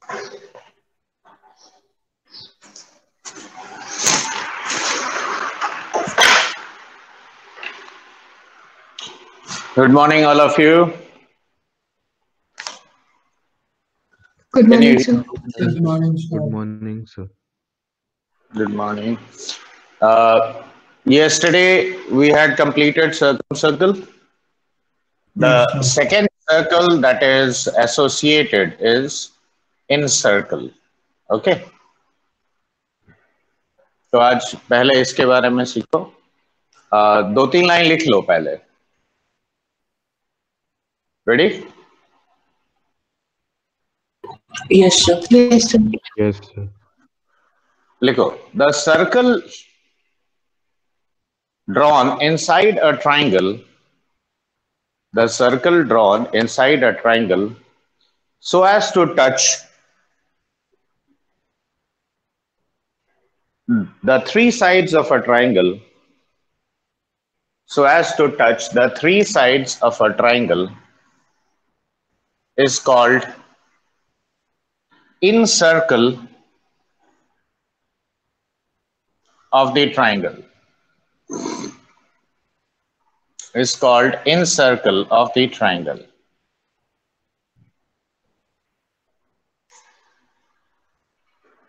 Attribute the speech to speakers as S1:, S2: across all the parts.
S1: Good morning, all of you.
S2: Good
S1: Can
S2: morning,
S1: you?
S2: sir.
S3: Good morning, sir.
S4: Good morning, sir.
S1: Good morning. Yesterday we had completed circle.
S3: Yes,
S1: The
S3: sir.
S1: second circle that is associated is incircle. Okay. तो आज पहले इसके बारे में सीखो. दो तीन line लिख लो पहले. Ready?
S2: Yes, sir. Yes, sir.
S4: Yes, sir.
S1: लिखो. The circle drawn inside a triangle. The circle drawn inside a triangle so as to touch the three sides of a triangle. So as to touch the three sides of a triangle is called incircle of the triangle. Is called incircle of the triangle.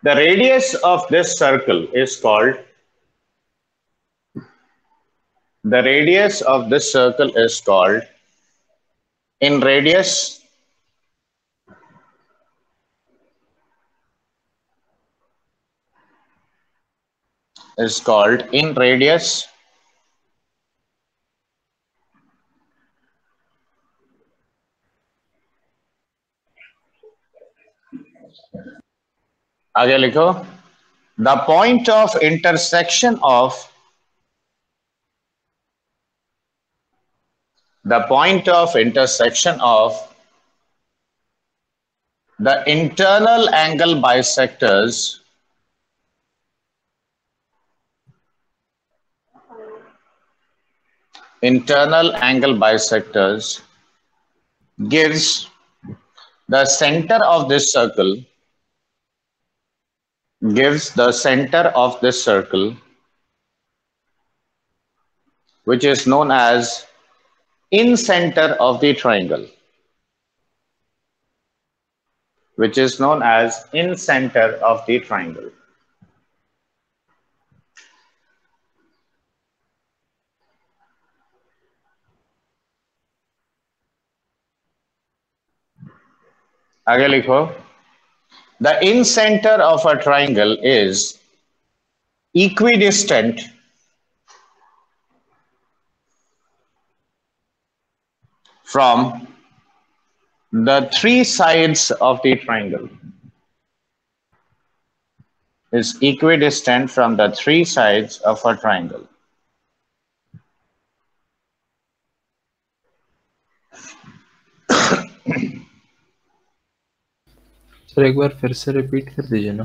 S1: The radius of this circle is called. The radius of this circle is called. In radius. Is called in radius. आगे लिखो. The point of intersection of. The point of intersection of the internal angle bisectors gives the center of this circle which is known as incenter of the triangle. Which is known as incenter of the triangle. आगे लिखो. The incenter of a triangle is equidistant from the three sides of the triangle. Is equidistant from the three sides of a triangle.
S4: Sir एक बार फिर से repeat कर दीजिए ना.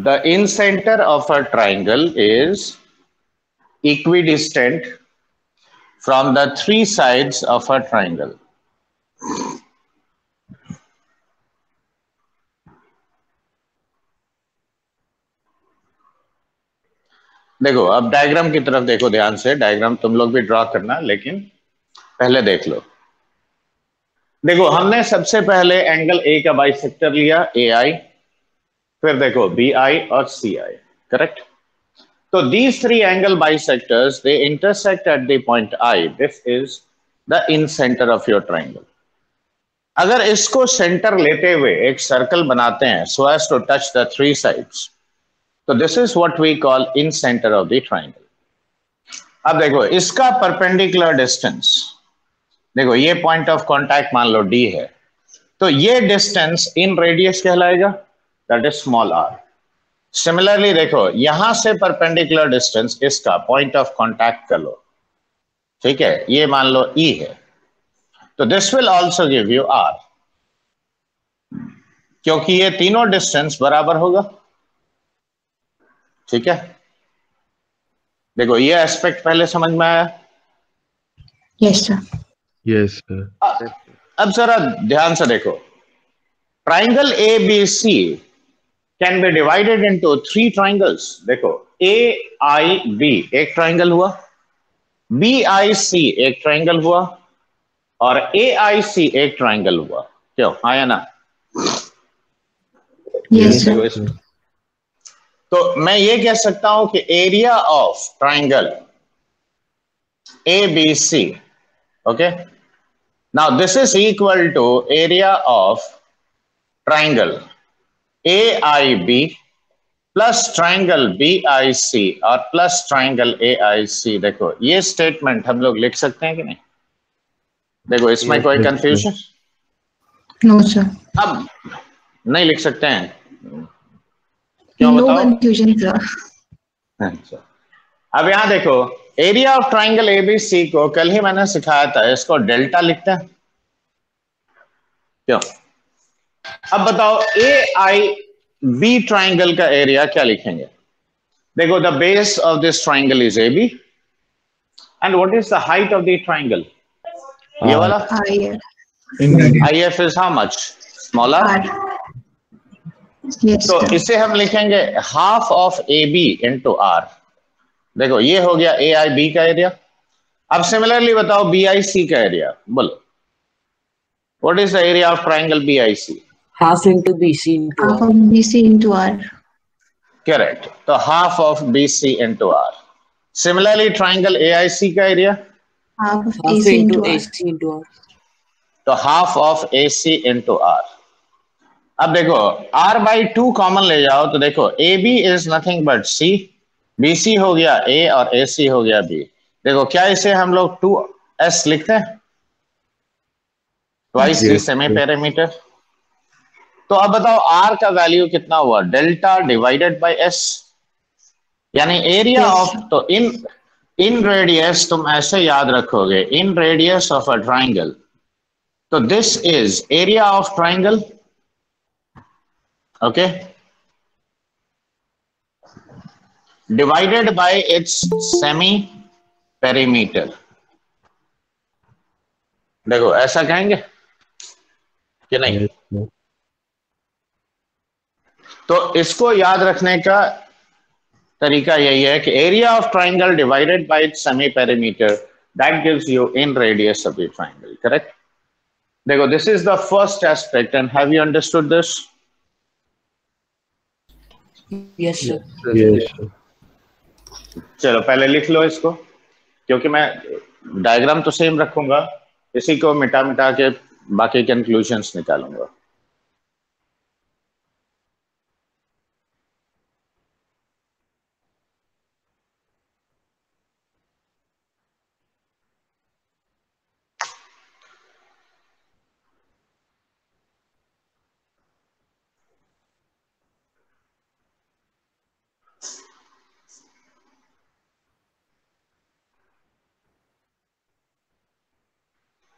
S1: The incenter of a triangle is equidistant from the three sides of a triangle. देखो अब diagram की तरफ देखो ध्यान से. डायग्राम तुम लोग भी ड्रॉ करना, लेकिन पहले देख लो. देखो हमने सबसे पहले एंगल ए का बाइसेक्टर लिया AI, फिर देखो BI और CI. करेक्ट. तो these three angle bisectors they intersect at the point I. This is the incenter of your triangle. अगर इसको सेंटर लेते हुए एक सर्कल बनाते हैं so as to touch the three sides, तो this is what we call incenter of the triangle. अब देखो इसका परपेंडिकुलर डिस्टेंस, देखो ये पॉइंट ऑफ कांटेक्ट मान लो D है, तो ये डिस्टेंस इन रेडियस कहलाएगा, that is small r. Similarly देखो यहां से परपेंडिकुलर डिस्टेंस इसका पॉइंट ऑफ कांटेक्ट कर लो, ठीक है, ये मान लो E है, तो this will also give you r, क्योंकि ये तीनों डिस्टेंस बराबर होगा. ठीक है. देखो ये एस्पेक्ट पहले समझ में आया.
S2: Yes, sir.
S4: Yes, sir.
S1: अब जरा ध्यान से देखो. Triangle ABC can be divided into 3 triangles. देखो AIB एक ट्राइंगल हुआ, BIC एक ट्राइंगल हुआ और AIC एक ट्राइंगल हुआ। क्यों, आया ना?
S2: Yes,
S1: देखो
S2: sir.
S1: तो मैं ये कह सकता हूं कि area of triangle ABC, okay, now this is equal to area of triangle AIB plus triangle BIC और प्लस ट्राइंगल AIC। देखो ये स्टेटमेंट हम लोग लिख सकते हैं कि नहीं? देखो इसमें कोई कंफ्यूजन?
S2: No, sir.
S1: अब नहीं लिख सकते हैं, क्यों
S2: No
S1: बताओ?
S2: confusion, sir.
S1: अच्छा, अब यहां देखो एरिया ऑफ ट्राइंगल ABC को कल ही मैंने सिखाया था, इसको डेल्टा लिखते हैं। क्यों? अब बताओ AIB ट्राइंगल का एरिया क्या लिखेंगे? देखो the base of this triangle is AB and what is the height of the triangle? ये वाला
S2: Higher.
S1: IF is how much? Smaller.
S2: R. Yes,
S1: तो
S2: sir.
S1: इसे हम लिखेंगे half of AB into R। देखो ये हो गया AIB का एरिया। अब सिमिलरली बताओ BIC का एरिया, बोलो what is the area of triangle BIC?
S5: Half into BC into
S2: Half
S5: R.
S2: of BC into R.
S1: Correct, तो half of BC into R। Similarly triangle AIC का area
S2: Half of
S5: Half
S2: AC
S5: into
S2: into R.
S5: AC into R.
S1: तो half of AC into R। अब देखो R/2 common ले जाओ तो देखो AB is nothing but C, BC हो गया A और AC हो गया B। देखो क्या इसे हम लोग 2S लिखते हैं, ट्वाइस द सेमी पेरीमीटर। तो अब बताओ R का वैल्यू कितना हुआ? डेल्टा डिवाइडेड बाय S, यानी एरिया
S2: Yes.
S1: ऑफ, तो इन रेडियस तुम ऐसे याद रखोगे, in radius of a triangle, तो this is area of triangle, okay, divided by its semi perimeter. देखो ऐसा कहेंगे कि नहीं? तो इसको याद रखने का तरीका यही है कि area of triangle divided by its semi perimeter, that gives you in radius of the triangle, correct? देखो this is the first aspect and have you understood this?
S5: Yes, sir.
S1: चलो पहले लिख लो इसको, क्योंकि मैं डायग्राम तो सेम रखूंगा, इसी को मिटा मिटा के बाकी कंक्लूजन्स निकालूंगा।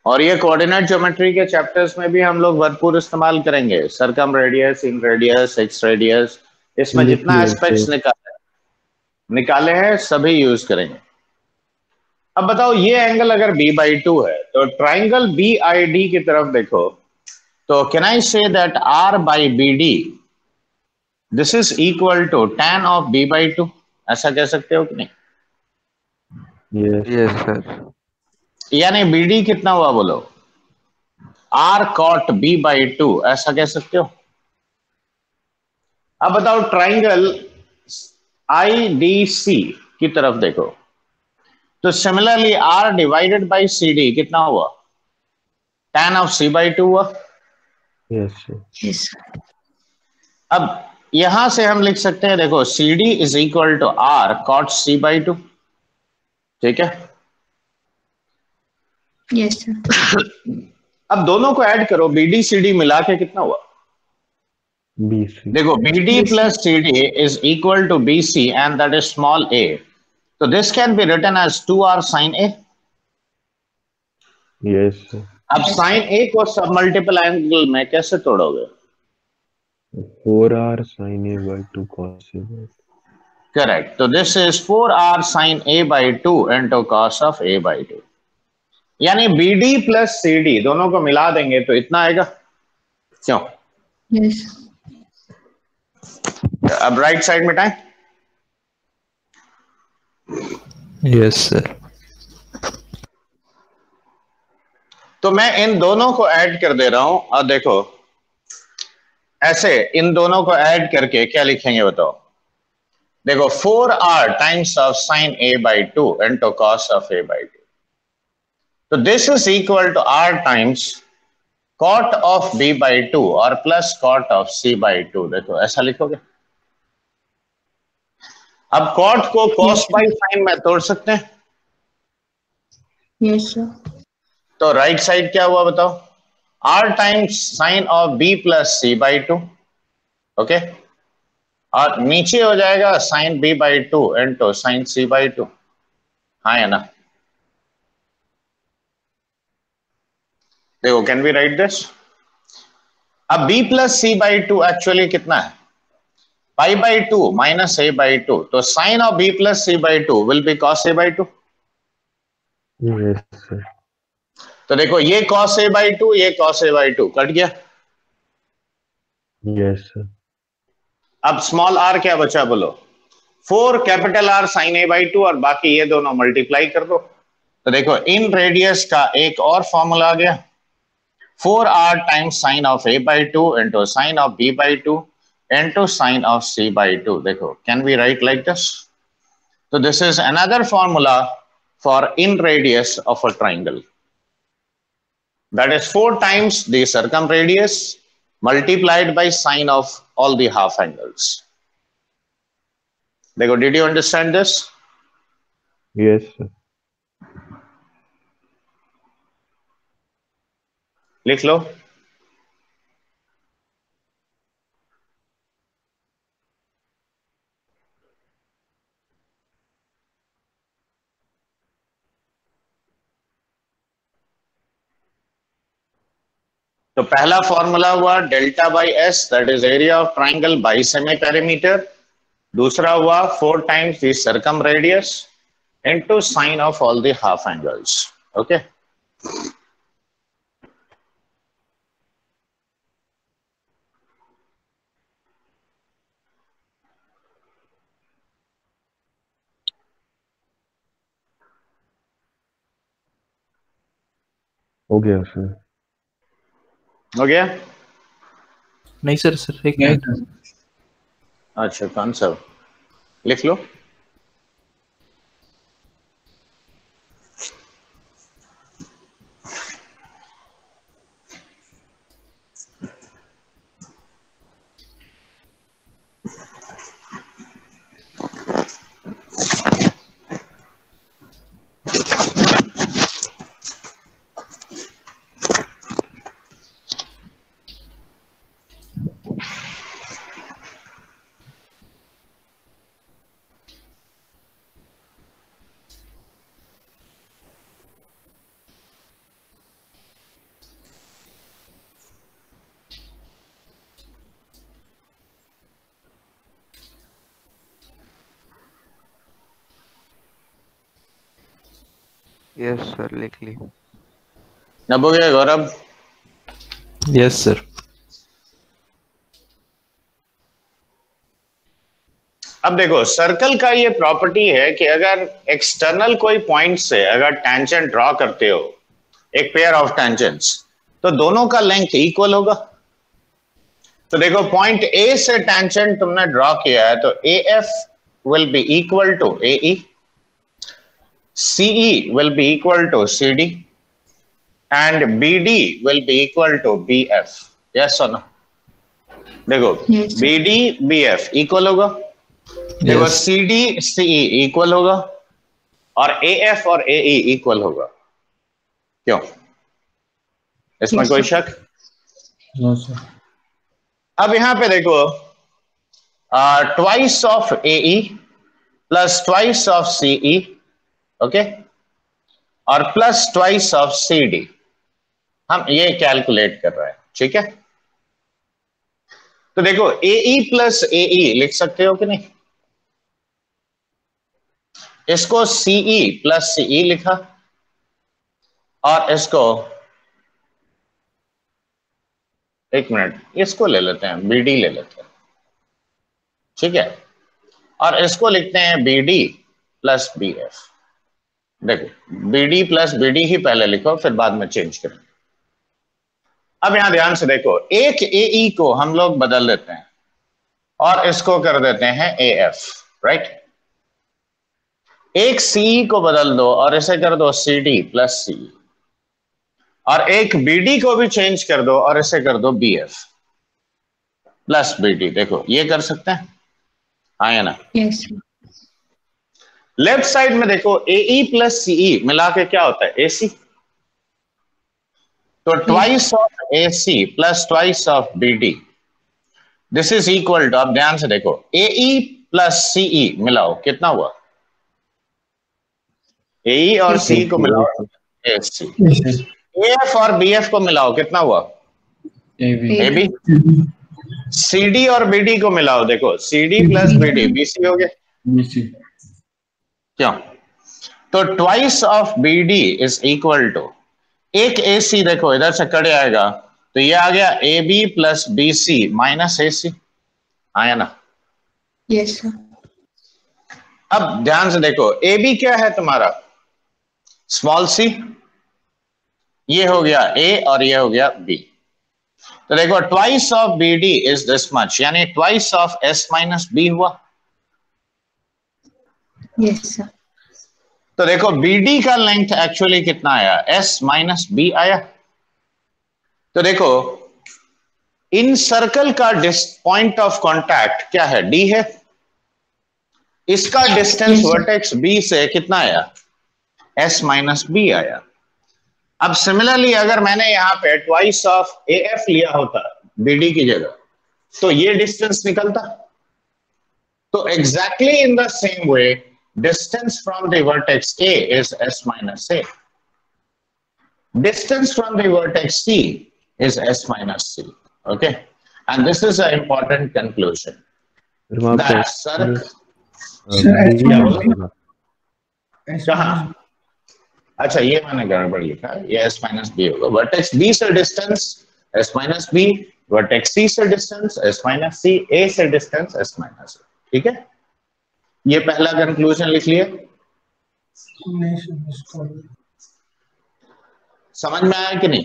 S1: और ये कोऑर्डिनेट ज्योमेट्री के चैप्टर्स में भी हम लोग भरपूर इस्तेमाल करेंगे, circum radius, in radius, ex radius, इसमें जितना एस्पेक्ट्स निकाले हैं सभी यूज करेंगे। अब बताओ ये एंगल अगर B/2 है तो ट्राइंगल BID की तरफ देखो, तो can I say that R/BD this is equal to tan of B/2, ऐसा कह सकते हो कि नहीं?
S4: Yes sir.
S1: यानी BD कितना हुआ बोलो? R cot B/2, ऐसा कह सकते हो? अब बताओ ट्राइंगल IDC की तरफ देखो, तो similarly R divided by CD कितना हुआ? tan ऑफ C/2 हुआ।
S4: Yes sir.
S2: Yes.
S1: अब यहां से हम लिख सकते हैं, देखो CD is equal to R cot C/2, ठीक है?
S2: Yes, sir.
S1: अब दोनों को ऐड करो, BD CD मिला के कितना हुआ?
S4: BC।
S1: देखो BD plus CD is equal to BC and that is small a, तो this can be written as 2R sin A।
S4: Yes sir.
S1: अब sin A को सब मल्टीपल एंगल में कैसे तोड़ोगे?
S4: 4R sin A/2 cos A/2।
S1: Correct, तो this is 4R sin A/2 into cos of A/2, यानी BD plus CD दोनों को मिला देंगे तो इतना आएगा। क्यों?
S2: Yes.
S1: अब राइट साइड मिटाएं।
S4: Yes, sir.
S1: तो मैं इन दोनों को ऐड कर दे रहा हूं और देखो ऐसे इन दोनों को ऐड करके क्या लिखेंगे बताओ। देखो 4r times of sine a by 2 into cos of a by 2, तो this is equal to r times cot of b by 2 और plus cot of c by 2। देखो ऐसा लिखोगे। अब कॉट को कॉस बाई साइन में तोड़ सकते हैं,
S2: Yes, sir.
S1: तो राइट साइड क्या हुआ बताओ, r times sine of b plus c by 2, okay, और नीचे हो जाएगा sine b by 2 into sine c by 2। हाँ है ना। देखो कैन वी राइट दिस। अब b plus c by 2 actually कितना है, pi by 2 minus a by 2, तो sine of b plus c by 2 will be cos a by 2।
S4: Yes, sir.
S1: तो देखो ये cos a बाई 2, ये cos a बाई 2 कट गया।
S4: Yes, sir.
S1: अब small r क्या बचा बोलो, 4 capital R sine a by 2 और बाकी ये दोनों मल्टीप्लाई कर दो। तो देखो इन रेडियस का एक और फॉर्मूला आ गया, 4r times sine of a by 2 into sine of b by 2 into sine of c by 2. देखो can we write like this? So this is another formula for in radius of a triangle, that is 4 times the circumradius multiplied by sine of all the half angles. देखो did you understand this?
S4: Yes, sir.
S1: लिख लो। तो पहला formula हुआ delta by S, that is area of triangle by semi perimeter. दूसरा हुआ 4 times the circum radius into sine of all the half angles. Okay,
S4: हो गया sir.
S1: हो गया।
S6: नहीं सर एक मिनट।
S1: अच्छा कौन सा, लिख लो।
S7: यस सर लिख ली।
S1: अब हो गया गौरव?
S6: Yes sir.
S1: अब देखो सर्कल का ये प्रॉपर्टी है कि अगर एक्सटर्नल कोई पॉइंट से अगर टेंजेंट ड्रॉ करते हो, एक पेयर ऑफ टेंजेंट्स, तो दोनों का लेंथ इक्वल होगा। तो देखो पॉइंट ए से टेंजेंट तुमने ड्रॉ किया है, तो A F will be equal to A E, CE will be equal to CD and BD will be equal to BF. Yes or no? देखो
S2: Yes, sir.
S1: BD BF equal होगा, देखो
S6: Yes.
S1: CD CE equal होगा और AF और AE equal होगा। क्यों, इसमें
S2: Yes,
S1: कोई
S2: sir.
S1: शक?
S3: No, sir.
S1: अब यहां पे देखो twice of AE plus twice of CE, okay, और प्लस ट्वाइस ऑफ CD, हम ये कैलकुलेट कर रहे हैं, ठीक है। तो देखो AE प्लस AE लिख सकते हो कि नहीं, इसको CE प्लस CE लिखा और इसको एक मिनट, इसको ले लेते हैं, BD ले लेते हैं, ठीक है, और इसको लिखते हैं BD प्लस BF। देखो BD प्लस BD ही पहले लिखो, फिर बाद में चेंज करें। अब यहां ध्यान से देखो, एक AE को हम लोग बदल देते हैं और इसको कर देते हैं AF, राइट। एक CE को बदल दो और इसे कर दो CD प्लस CE, और एक BD को भी चेंज कर दो और इसे कर दो BF प्लस BD। देखो ये कर सकते हैं, हाँ या ना?
S2: Yes, sir.
S1: लेफ्ट साइड में देखो AE प्लस CE मिला के क्या होता है? AC। तो twice of AC plus twice of BD, this is equal to, अब ध्यान से देखो, AE प्लस CE मिलाओ, कितना हुआ? AE और CE को मिलाओ AC। AF और BF को मिलाओ, कितना हुआ? AB। CD और BD को मिलाओ, देखो CD प्लस BD, BC हो गया। क्यों? तो twice of BD is equal to, एक AC देखो इधर से कट आएगा, तो ये आ गया AB plus BC minus AC, आया ना?
S2: Yes, sir.
S1: अब ध्यान से देखो, AB क्या है तुम्हारा? स्मॉल c, ये हो गया A और ये हो गया B। तो देखो twice of BD is this much, यानी twice of S minus B हुआ।
S2: Yes, sir.
S1: तो देखो BD का लेंथ एक्चुअली कितना आया? S माइनस B आया। तो देखो इन सर्कल का पॉइंट ऑफ कांटेक्ट क्या है? D है। इसका डिस्टेंस वर्टेक्स B से कितना आया? S माइनस B आया। अब सिमिलरली अगर मैंने यहां पे ट्वाइस ऑफ AF लिया होता BD की जगह, तो ये डिस्टेंस निकलता। तो exactly in the same way, distance from the vertex A is S minus A. Distance from the vertex C is S minus C. Okay, and this is an important conclusion. That अच्छा, ये मैंने गड़बड़ लिखा है, ये S minus B होगा। Vertex B से distance S minus B, vertex C से distance S minus C, A से डिस्टेंस S minus A। ठीक है, ये पहला कंक्लूजन लिख लिए। समझ में आया कि नहीं?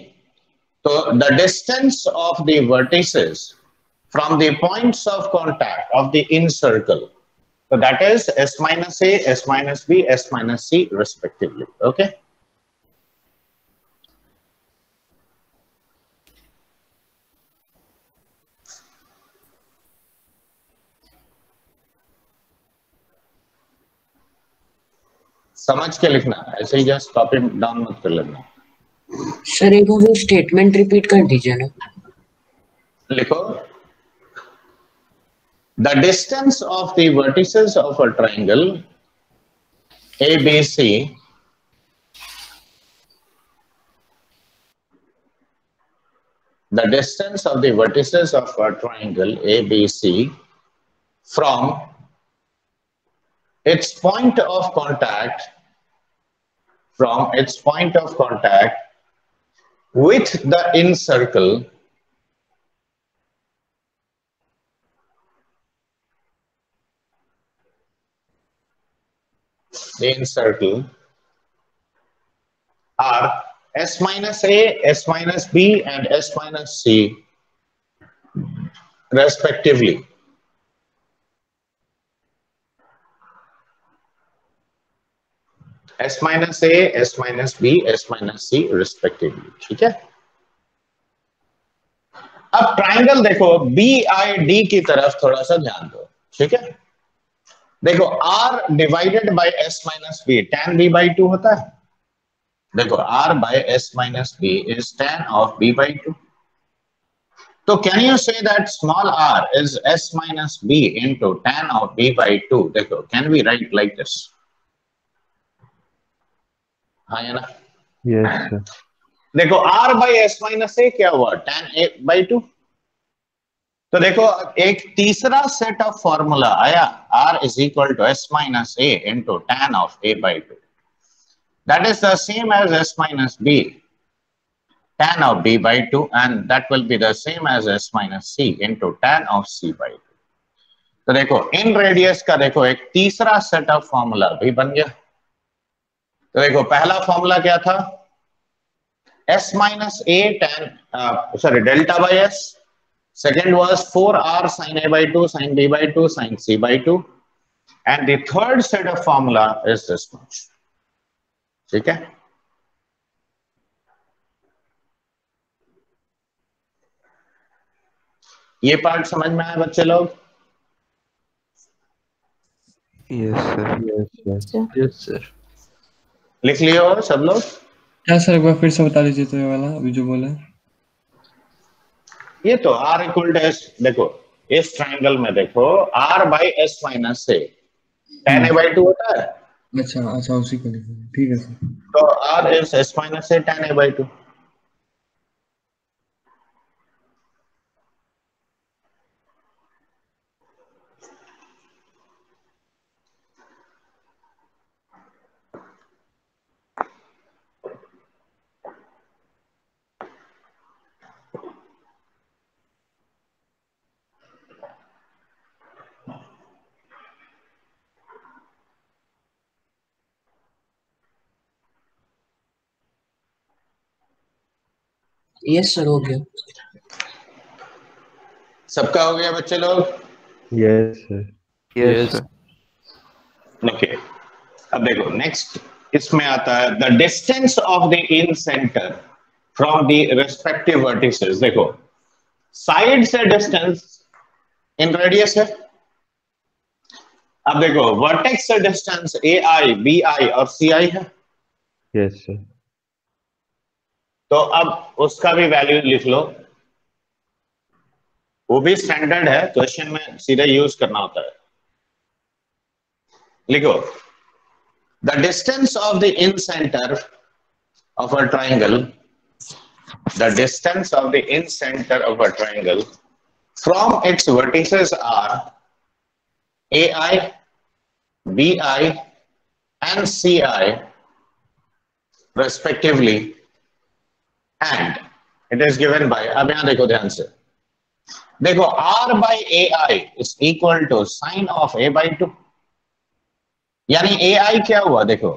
S1: तो the distance of the vertices from the points of contact of the in circle, so that is S minus A, S minus B, S minus C respectively. Okay. समझ के लिखना, ऐसे ही जस्ट कॉपी डाउन मत कर लेना।
S5: Sir एक बार वो statement repeat कर दीजिए ना।
S1: लिखो, the distance of the vertices of a triangle ABC the distance of the vertices of a triangle ABC from its point of contact with the in circle are S minus A, S minus B, and S minus C respectively. S minus A, S minus B, S minus C respectively. ठीक है, अब triangle देखो BID की तरफ थोड़ा सा ध्यान दो। ठीक है, देखो R divided by S minus B tan B by 2 होता है। देखो R by S minus B is tan of B by 2. तो can you say that small r is S minus B into tan of B by 2? देखो, can we write like this? हाँ या ना?
S4: Yes, sir.
S1: देखो R by S minus A क्या हुआ? tan A by 2। तो देखो एक तीसरा सेट ऑफ फॉर्मूला आया, R is equal to S minus A into tan of A by 2. That is the same as S minus B tan of b by 2 and that will be the same as s minus c into tan of c by 2. तो देखो इन radius का देखो एक तीसरा set of formula भी बन गया। तो देखो पहला फॉर्मूला क्या था, s minus a tan delta by s. Second was 4r sin a by 2 sin b by 2 sin c by 2 and the third set of formula is this much। ठीक है, ये पार्ट समझ में आया बच्चे लोग?
S7: Yes, sir.
S4: Yes, sir.
S6: Yes, sir.
S1: लिख लियो सब लोग?
S3: क्या सर एक बार फिर से बता दीजिए तो ये वाला अभी जो बोला।
S1: ये तो r इक्वल टू s, देखो इस ट्रायंगल में देखो r बाई s माइनस से tan a by 2 होता है।
S3: अच्छा अच्छा उसी को लिखना है, ठीक है सर।
S1: तो r is s माइनस से tan a by 2।
S5: Yes sir हो गया।
S1: सबका हो गया बच्चे लोग?
S4: Yes, sir.
S7: Yes, sir.
S1: Okay, अब देखो नेक्स्ट इसमें आता है the distance of the in centre from the respective vertices. देखो साइड से डिस्टेंस इन रेडियस है। अब देखो वर्टेक्स से डिस्टेंस ए आई बी आई और सी आई है।
S4: Yes, sir.
S1: तो अब उसका भी वैल्यू लिख लो, वो भी स्टैंडर्ड है, क्वेश्चन में सीधे यूज करना होता है। लिखो the distance of the incentre of a triangle, the distance of the incentre of a triangle from its vertices are A I B I and C I respectively and it is given by, अब यहां देखो ध्यान से, देखो r by ai is equal to sin of a by 2, यानी ai क्या हुआ, देखो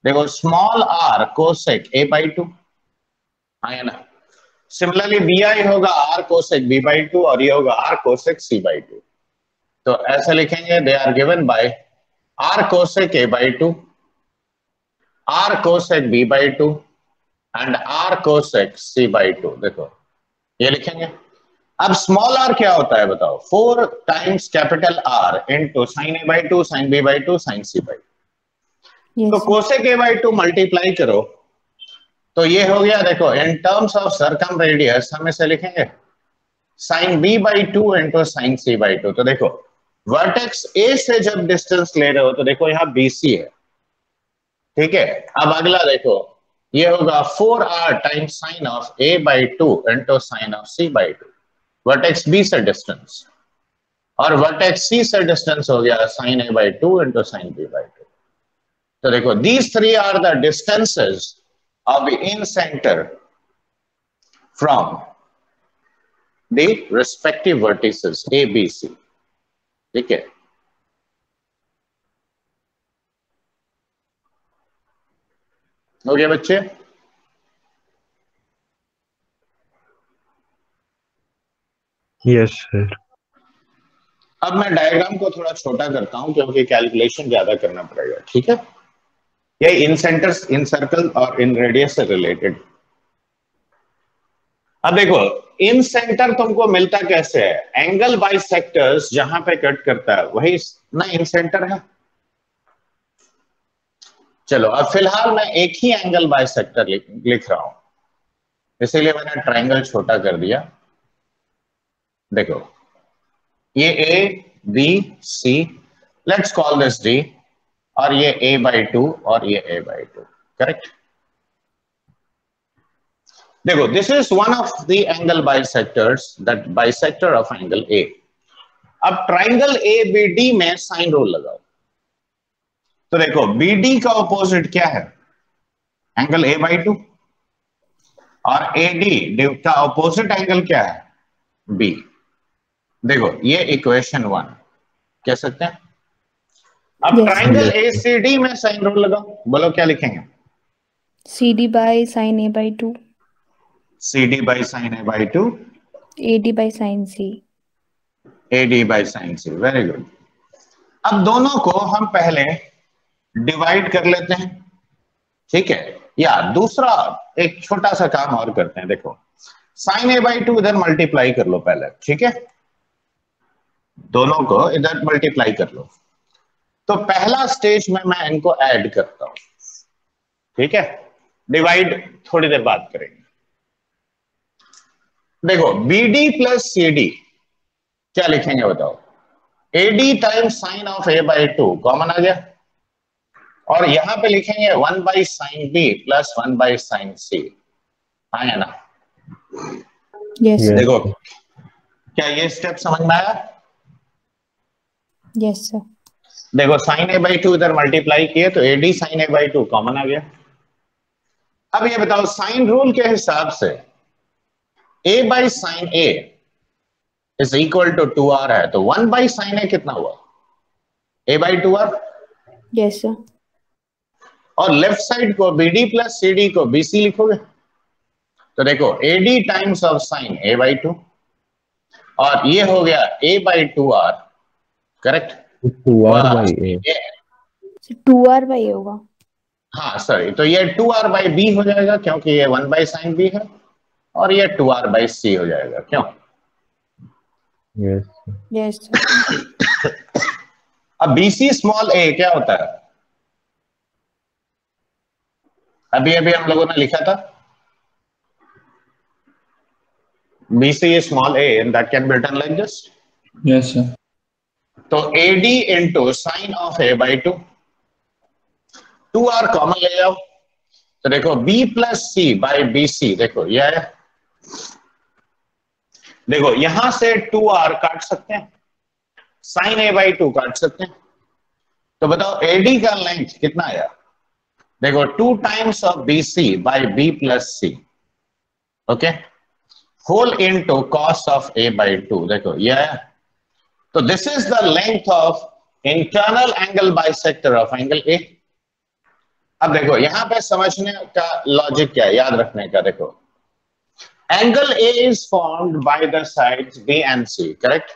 S1: देखो small r cosec a by 2 है ना। सिमिलरली bi होगा r cosec b by 2 और ये होगा r cosec c by 2। तो ऐसे लिखेंगे they are given by r cosec a by 2, r cosec b by 2 and r cosec c by 2। देखो ये लिखेंगे। अब स्मॉल r क्या होता है बताओ, 4 times capital R into sin a by 2 sin b by 2 sin c by 2।
S2: Yes,
S1: तो
S2: sir.
S1: cosec a by 2 multiply करो तो ये हो गया, देखो in terms of circum radius हम इसे लिखेंगे sin b by 2 into sin c by 2। तो देखो वर्टेक्स a से जब डिस्टेंस ले रहे हो तो देखो यहाँ BC है, ठीक है। अब अगला देखो ये होगा 4r times sine of a by 2 into sine of c by 2, vertex b से डिस्टेंस, और वर्टेक्स c से डिस्टेंस हो गया sine a by 2 into sine b by 2। तो देखो these three are the distances of the in center from the respective vertices a b c, ठीक है। हो गया बच्चे?
S4: Yes, sir.
S1: अब मैं डायग्राम को थोड़ा छोटा करता हूं क्योंकि कैलकुलेशन ज्यादा करना पड़ेगा, ठीक है। ये इन सेंटर्स, इन सर्कल और इन रेडियस से रिलेटेड। अब देखो इन सेंटर तुमको मिलता कैसे है, एंगल बाइसेक्टर्स जहां पे कट करता है वही ना इन सेंटर है। चलो अब फिलहाल मैं एक ही एंगल बाइसेक्टर लिख रहा हूं, इसीलिए मैंने ट्रायंगल छोटा कर दिया। देखो ये A B C, let's call this D, और ये A by 2 और ये A by 2, करेक्ट। देखो this is one of the angle bisectors, that bisector of angle A। अब ट्रायंगल ABD में साइन रूल लगाओ। तो देखो BD का ऑपोजिट क्या है, एंगल A by 2, और AD का ऑपोजिट एंगल क्या है? B। देखो ये इक्वेशन 1 कह सकते हैं। अब
S2: Yes.
S1: ट्राइंगल ACD में साइन रूल लगाओ, बोलो क्या लिखेंगे?
S2: CD by sin A by 2.
S1: CD by sin A by 2,
S2: AD by sin C.
S1: AD by sin C। Very good. अब दोनों को हम पहले डिवाइड कर लेते हैं, ठीक है? या दूसरा एक छोटा सा काम और करते हैं। देखो sin A by 2 इधर मल्टीप्लाई कर लो पहले, ठीक है? दोनों को इधर मल्टीप्लाई कर लो। तो पहला स्टेज में मैं इनको ऐड करता हूं, ठीक है? डिवाइड थोड़ी देर बाद करेंगे। देखो BD प्लस CD क्या लिखेंगे बताओ? AD times sine of A by 2 common आ गया, और यहां पे लिखेंगे 1 by sine B plus 1 by sine C। आया ना?
S2: Yes, sir.
S1: देखो क्या ये स्टेप समझ में आया?
S2: Yes, sir.
S1: देखो साइन A बाई 2 इधर मल्टीप्लाई किए तो AD sine A by 2 common आ गया। अब ये बताओ साइन रूल के हिसाब से A by sine A is equal to 2R है, तो 1 बाई साइन A कितना हुआ? A by 2R।
S2: Yes, sir.
S1: और लेफ्ट साइड को BD प्लस CD को BC लिखोगे, तो देखो AD times of sine A by 2, और ये हो गया A by 2R, correct?
S4: 2R by A।
S2: So 2R by A होगा।
S1: हाँ सॉरी, तो ये 2R बाई B हो जाएगा क्योंकि ये 1 बाई साइन B है, और ये 2R बाई C हो जाएगा। क्यों?
S4: Yes,
S2: Yes, sir.
S1: अब BC स्मॉल a क्या होता है? अभी अभी हम लोगों ने लिखा था BC is small a and that can be written like this.
S3: Yes, sir.
S1: तो AD into sin of A by 2, 2R common ले जाओ, तो देखो B plus C by BC, देखो ये है। देखो यहां से 2R काट सकते हैं, sin A बाई 2 काट सकते हैं, तो बताओ AD का लेंथ कितना आया? देखो 2 times of BC by B plus C, okay, whole into cos of A by 2, देखो ये है। तो this is the length of internal angle bisector of angle A। अब देखो यहां पे समझने का लॉजिक क्या है, याद रखने का। देखो angle A is formed by the sides B and C, correct?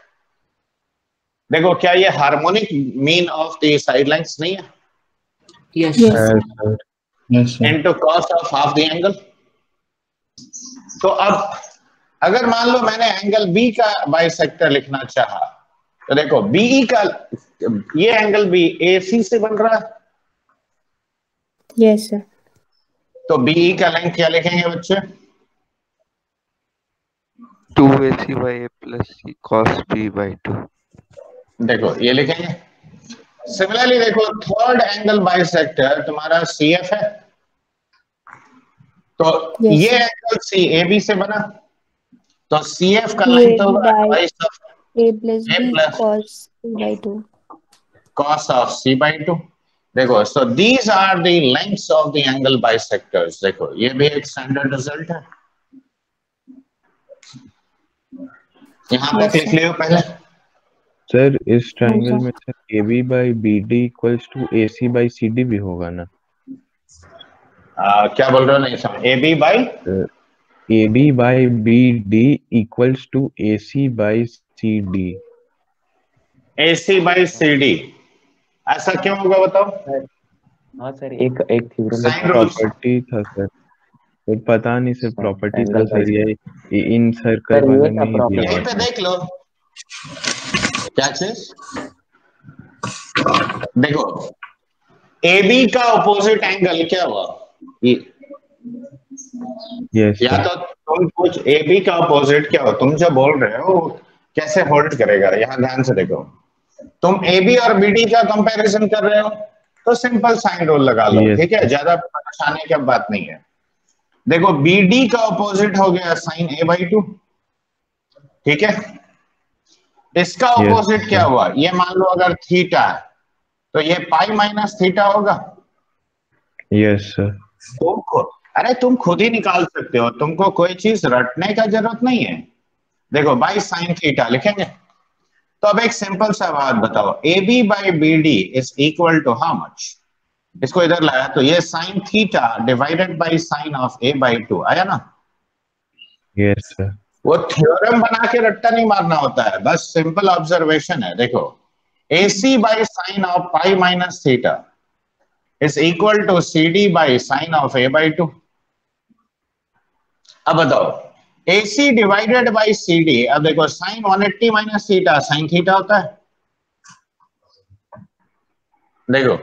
S1: देखो क्या ये harmonic mean of the side lines नहीं है?
S5: Yes,
S2: Yes.
S5: sir.
S4: yes, sir.
S3: Yes, sir.
S1: Into cos of half the angle. तो अब अगर मान लो मैंने एंगल B का बाइसेक्टर लिखना चाहा, तो देखो BE का ये एंगल भी AC से बन रहा है,
S2: Yes, sir.
S1: तो BE का लेंथ क्या लिखेंगे बच्चे?
S7: 2AC by A plus C cos B by 2।
S1: देखो ये लिखेंगे। सिमिलरली देखो थर्ड एंगल बाइसेक्टर तुम्हारा CF है, तो
S2: Yes,
S1: ये
S2: sir.
S1: एंगल CAB से बना, तो CF का
S2: CAB
S1: लेंथ होगा
S2: by
S1: twice of
S2: A plus
S1: A
S2: B
S1: plus
S2: cos C by 2.
S1: cos of C by 2। देखो so these are the lengths of the angle bisectors। देखो ये भी एक स्टैंडर्ड रिजल्ट है, यहाँ
S2: Yes,
S1: पे लिख
S2: sir.
S1: लियो पहले।
S4: सर इस ट्रायंगल
S2: sir.
S4: में sir AB by BD equals to AC by CD भी होगा ना?
S1: क्या बोल रहे हो? नहीं समझ। AB by
S4: AB by BD equals to AC by CD।
S1: AC by CD, ऐसा क्यों होगा बताओ?
S8: हाँ सर, एक एक थ्योरम
S1: Sine rules।
S4: प्रॉपर्टी था सर, सर पता नहीं सर प्रॉपर्टी था
S8: angle
S4: सर,
S8: by
S4: ये इन सर्कल
S8: सर, ये
S4: वाले
S8: था
S4: में ही
S8: property।
S4: दिया
S1: यहीं पे
S4: हुआ था।
S1: देख लो क्या चीज। देखो AB का ऑपोजिट एंगल क्या हुआ? ये
S4: यस
S1: या
S4: सर,
S1: तो तुम कुछ AB का ऑपोजिट क्या हो, तुम जो बोल रहे हो वो कैसे होल्ड करेगा? यहाँ ध्यान से देखो, तुम AB और BD का कंपैरिजन कर रहे हो तो सिंपल साइन रूल लगा लो,
S4: Yes.
S1: ठीक है? ज्यादा परेशानी की बात नहीं है। देखो BD का ऑपोजिट हो गया साइन A बाई 2, ठीक है? इसका
S4: Yes.
S1: ऑपोजिट क्या हुआ? ये मान लो अगर थीटा है तो ये पाई माइनस थीटा होगा।
S4: यस सर,
S1: अरे तुम खुद ही निकाल सकते हो, तुमको कोई चीज रटने का जरूरत नहीं है। देखो बाई साइन थीटा लिखेंगे। तो अब एक सिंपल सा बात बताओ, A B by B D is equal to how much? इसको इधर लाया तो ये sine theta divided by sine of A by 2 आया ना?
S4: Yes sir.
S1: वो थ्योरम बना के रट्टा नहीं मारना होता है, बस सिंपल ऑब्जर्वेशन है। देखो AC by sine of pi minus theta is equal to CD by sine of A by 2। अब बताओ AC डिवाइडेड बाई CD, अब देखो sine 180 minus theta sine theta होता है। देखो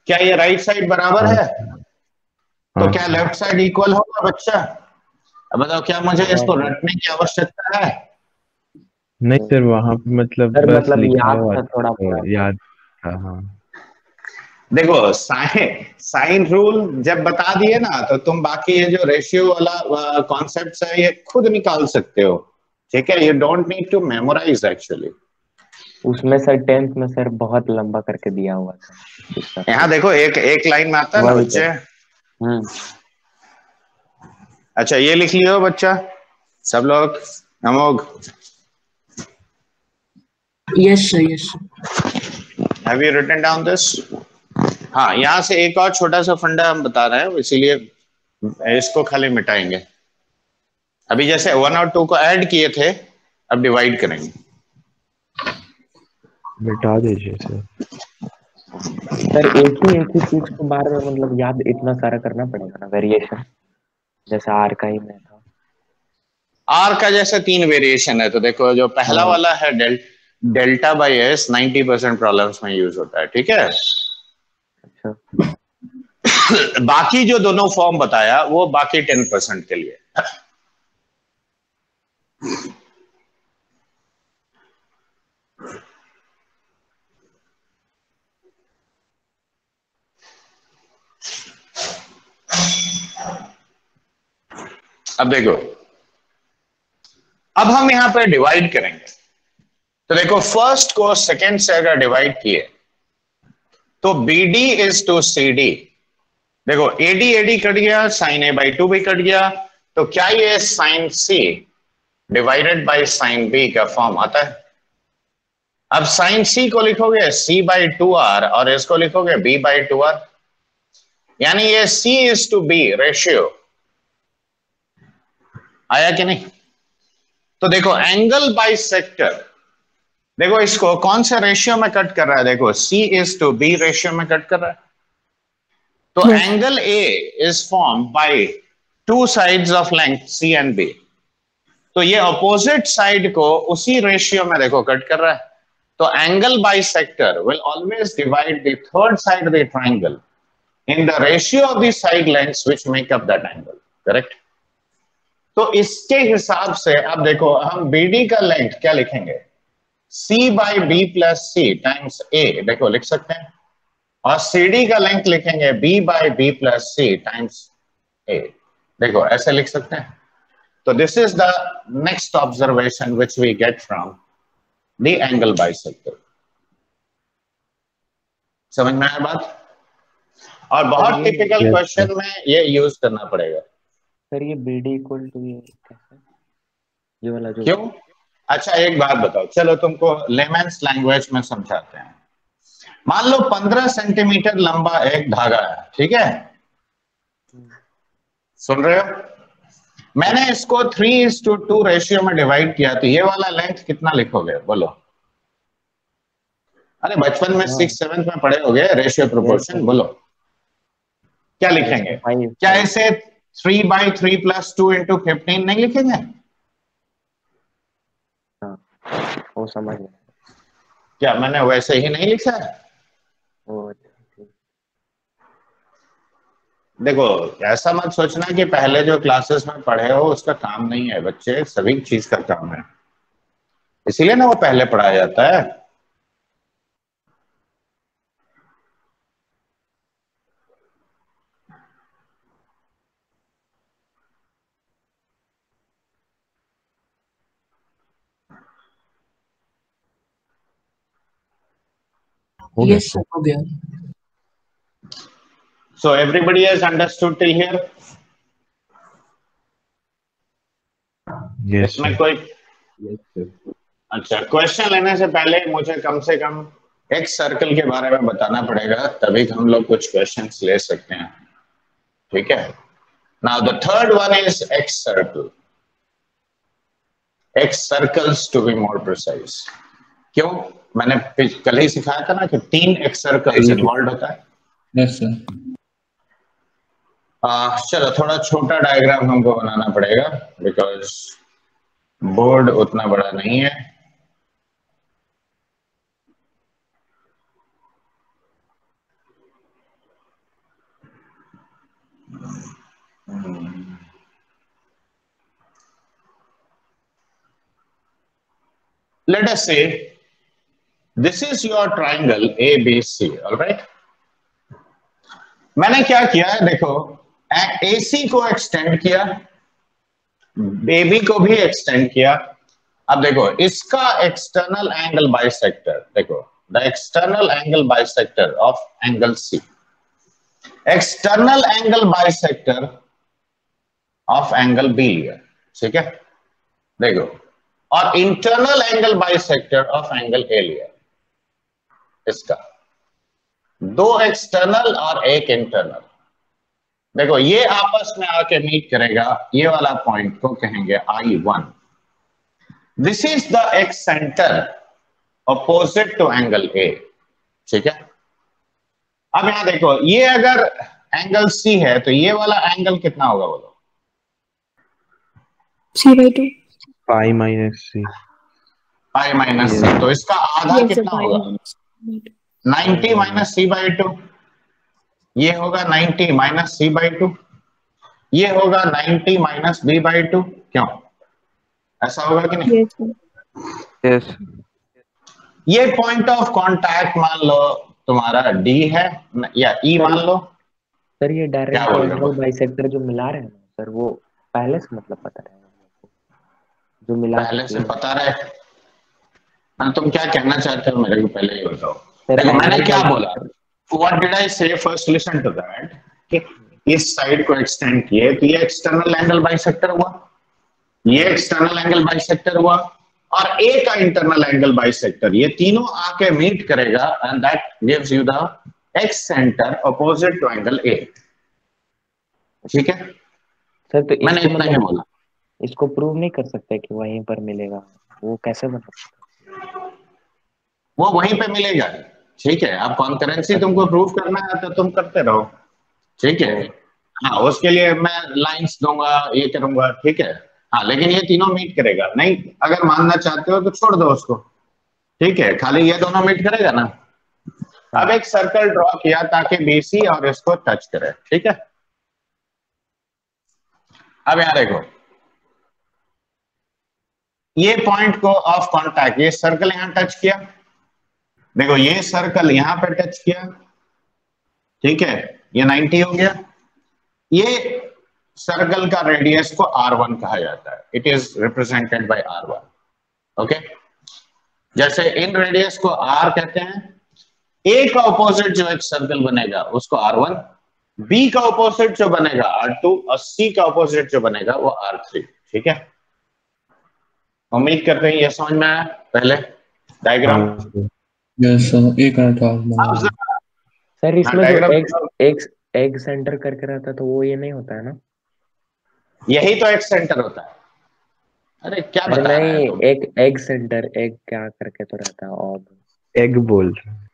S1: क्या ये राइट साइड बराबर है? तो क्या लेफ्ट साइड इक्वल होगा बच्चा? अब बताओ क्या मुझे इसको रटने की आवश्यकता है?
S4: नहीं सर, वहां पे मतलब
S8: सर
S4: बस
S8: मतलब
S4: लिखा
S8: याद
S4: हुआ
S8: था थोड़ा बहुत।
S4: याद था। हाँ
S1: देखो साइन रूल जब बता दिए ना तो तुम बाकी ये जो रेशियो वाला कॉन्सेप्ट है ये खुद निकाल सकते हो, ठीक है? You don't need to memorize actually.
S8: उसमें सर 10th में सर बहुत लंबा करके दिया हुआ था।
S1: यहाँ देखो एक एक लाइन में आता है ना
S8: वही
S1: बच्चे।
S8: तो।
S1: अच्छा ये लिख लियो बच्चा सब लोग। Amogh,
S5: yes sir, yes sir.
S1: Have you written down this? हाँ, यहाँ से एक और छोटा सा फंडा हम बता रहे हैं, इसीलिए इसको खाली मिटाएंगे। अभी जैसे 1 और 2 को ऐड किए थे, अब डिवाइड करेंगे।
S4: मिटा दीजिए सर।
S8: सर एक ही चीज को बार बार मतलब याद इतना सारा करना पड़ेगा ना, वेरिएशन जैसे आर का ही में था।
S1: आर का जैसे 3 वेरिएशन है, तो देखो जो पहला वाला है डेल्टा बाई एस 90% प्रॉब्लम्स में यूज होता है, ठीक है?
S8: अच्छा।
S1: बाकी जो दोनों फॉर्म बताया वो बाकी 10% के लिए। अब देखो, अब हम यहां पे डिवाइड करेंगे। तो देखो फर्स्ट को सेकंड से अगर डिवाइड किए तो BD इज टू CD। देखो AD कट गया, साइन A बाई 2 भी कट गया, तो क्या ये sine C divided by sine B का फॉर्म आता है? अब साइन C को लिखोगे C बाई 2R और इसको लिखोगे B बाई 2R, यानी ये C is to B ratio आया कि नहीं? तो देखो एंगल बाइसेक्टर, देखो इसको कौन से रेशियो में कट कर रहा है? देखो C is to B ratio में कट कर रहा है। तो angle A is form by 2 sides of length C and B। तो ये अपोजिट साइड को उसी रेशियो में देखो कट कर रहा है। तो angle bisector will always divide the third side of the triangle in the ratio of the side lengths which make up that angle, correct? तो इसके हिसाब से अब देखो हम BD का लेंथ क्या लिखेंगे? C by B plus C times A, देखो लिख सकते हैं। और CD का लेंथ लिखेंगे B by B plus C times A, देखो ऐसे लिख सकते हैं। तो this is the next observation which we get from the angle bisector. समझ में आया बात? और बहुत टिपिकल क्वेश्चन में ये यूज करना पड़ेगा।
S8: सर ये BD इक्वल टू ये कैसे, ये वाला जो
S1: क्यों? अच्छा एक बात बताओ, चलो तुमको लेमन्स लैंग्वेज में समझाते हैं। मान लो 15 सेंटीमीटर लंबा एक धागा है, ठीक है? सुन रहे हो? मैंने इसको 3:2 रेशियो में डिवाइड किया, तो ये वाला लेंथ कितना लिखोगे बोलो? अरे बचपन में 6th-7th में पढ़े होगे रेशियो प्रोपोर्शन, बोलो क्या लिखेंगे? क्या इसे 3/3 प्लस 2 इंटू 15 नहीं लिखेंगे?
S8: वो समझ गया।
S1: क्या मैंने वैसे ही नहीं लिखा है? देखो ऐसा मत सोचना कि पहले जो क्लासेस में पढ़े हो उसका काम नहीं है, बच्चे सभी चीज का काम है, इसीलिए ना वो पहले पढ़ाया जाता है।
S5: यस सर, हो गया।
S1: So everybody has understood till here?
S4: Yes,
S1: इसमें
S4: sir.
S1: कोई
S4: Yes, sir.
S1: अच्छा, क्वेश्चन लेने से पहले मुझे कम से कम एक सर्कल के बारे में बताना पड़ेगा, तभी हम लोग कुछ क्वेश्चंस ले सकते हैं, ठीक है। Now the third one is excircle, excircles to be more precise. क्यों? मैंने कल ही सिखाया था ना कि 3 एक्स सर्कल्स इन्वॉल्व होता है।
S3: Yes, sir.
S1: चलो थोड़ा छोटा डायग्राम हमको बनाना पड़ेगा, बिकॉज बोर्ड उतना बड़ा नहीं है। Let us say this is your triangle ABC, all right? मैंने क्या किया है, देखो AC को एक्सटेंड किया, AB को भी एक्सटेंड किया। अब देखो इसका एक्सटर्नल एंगल बाइसेक्टर, देखो the external angle bisector of angle C, external angle bisector of angle B लिया, ठीक है। देखो, और internal angle bisector of angle A लिया। इसका 2 एक्सटर्नल और 1 इंटरनल। देखो ये आपस में आके मीट करेगा, ये वाला पॉइंट को कहेंगे I1। This is the excentre opposite to angle A, ठीक है। अब यहां देखो, ये अगर एंगल C है तो ये वाला एंगल कितना होगा बोलो?
S2: C/2।
S4: Pi minus C.
S1: Pi minus C, तो इसका आधा
S2: Yes, sir,
S1: कितना
S2: pi
S1: होगा?
S2: minus C/2।
S1: 90 minus C/2। ये होगा 90 माइनस C/2। ये होगा 90 माइनस B/2। क्यों ऐसा होगा कि नहीं?
S2: Yes, sir।
S7: Yes.
S1: ये पॉइंट ऑफ कांटेक्ट मान लो तुम्हारा D है या E मान लो।
S8: सर ये डायरेक्ट
S1: क्या बोल रहे हो?
S8: एंगल बाइसेक्टर जो मिला रहे हैं ना सर, वो पहले से मतलब पता रहेगा जो मिला
S1: पहले से पता रहे? तुम क्या कहना चाहते हो मेरे को पहले ही बताओ।
S8: सर,
S1: देखो मैंने
S8: angle
S1: क्या
S8: by-
S1: बोला, व्हाट डिड आई से? फर्स्ट लिसन टू दैट कि इस साइड को एक्सटेंड किए तो ये एक्सटर्नल एंगल बाइसेक्टर हुआ, ये एक्सटर्नल एंगल बाइसेक्टर हुआ, और A का इंटरनल एंगल बाइसेक्टर, ये तीनों आके मीट करेगा and that gives you the excentre opposite to angle A, ठीक है।
S8: सर तो
S1: मैंने
S8: इसको
S1: इतना ही बोला।
S8: इसको प्रूव नहीं कर सकते कि वहीं पर मिलेगा, वो कैसे बता?
S1: वो वहीं पे मिलेगा, ठीक है। अब कॉन्करेंसी तुमको प्रूव करना है तो तुम करते रहो, ठीक है। हाँ, उसके लिए मैं लाइंस दूंगा, ये करूंगा, ठीक है। हाँ, लेकिन ये तीनों मीट करेगा नहीं। अगर मानना चाहते हो तो छोड़ दो उसको, ठीक है। खाली ये दोनों मीट करेगा ना। अब एक सर्कल ड्रॉ किया ताकि BC और इसको टच करे, ठीक है। अब यहां देखो, ये पॉइंट को ऑफ कांटेक्ट, ये सर्कल यहां टच किया, देखो ये सर्कल यहां पे टच किया, ठीक है। ये 90 हो गया। ये सर्कल का रेडियस को R1 कहा जाता है, it is represented by R1, okay. जैसे इन रेडियस को R कहते हैं। A का ऑपोजिट जो एक सर्कल बनेगा उसको R1, B का ऑपोजिट जो बनेगा R2, और C का ऑपोजिट जो बनेगा वो R3, ठीक है। उम्मीद करते हैं ये समझ में आया पहले डायग्राम।
S3: Yes, sir. एक मिनट और
S8: सर इसमें
S1: डायग्राम
S8: जो एग सेंटर करके रहता है तो वो ये नहीं होता है ना?
S1: यही तो एक सेंटर होता है। अरे क्या
S8: अरे
S1: बता रहे हैं
S8: नहीं,
S1: तुम?
S8: एक एग सेंटर, एग क्या करके तो रहता है और
S4: Egg बोल रहे हैं।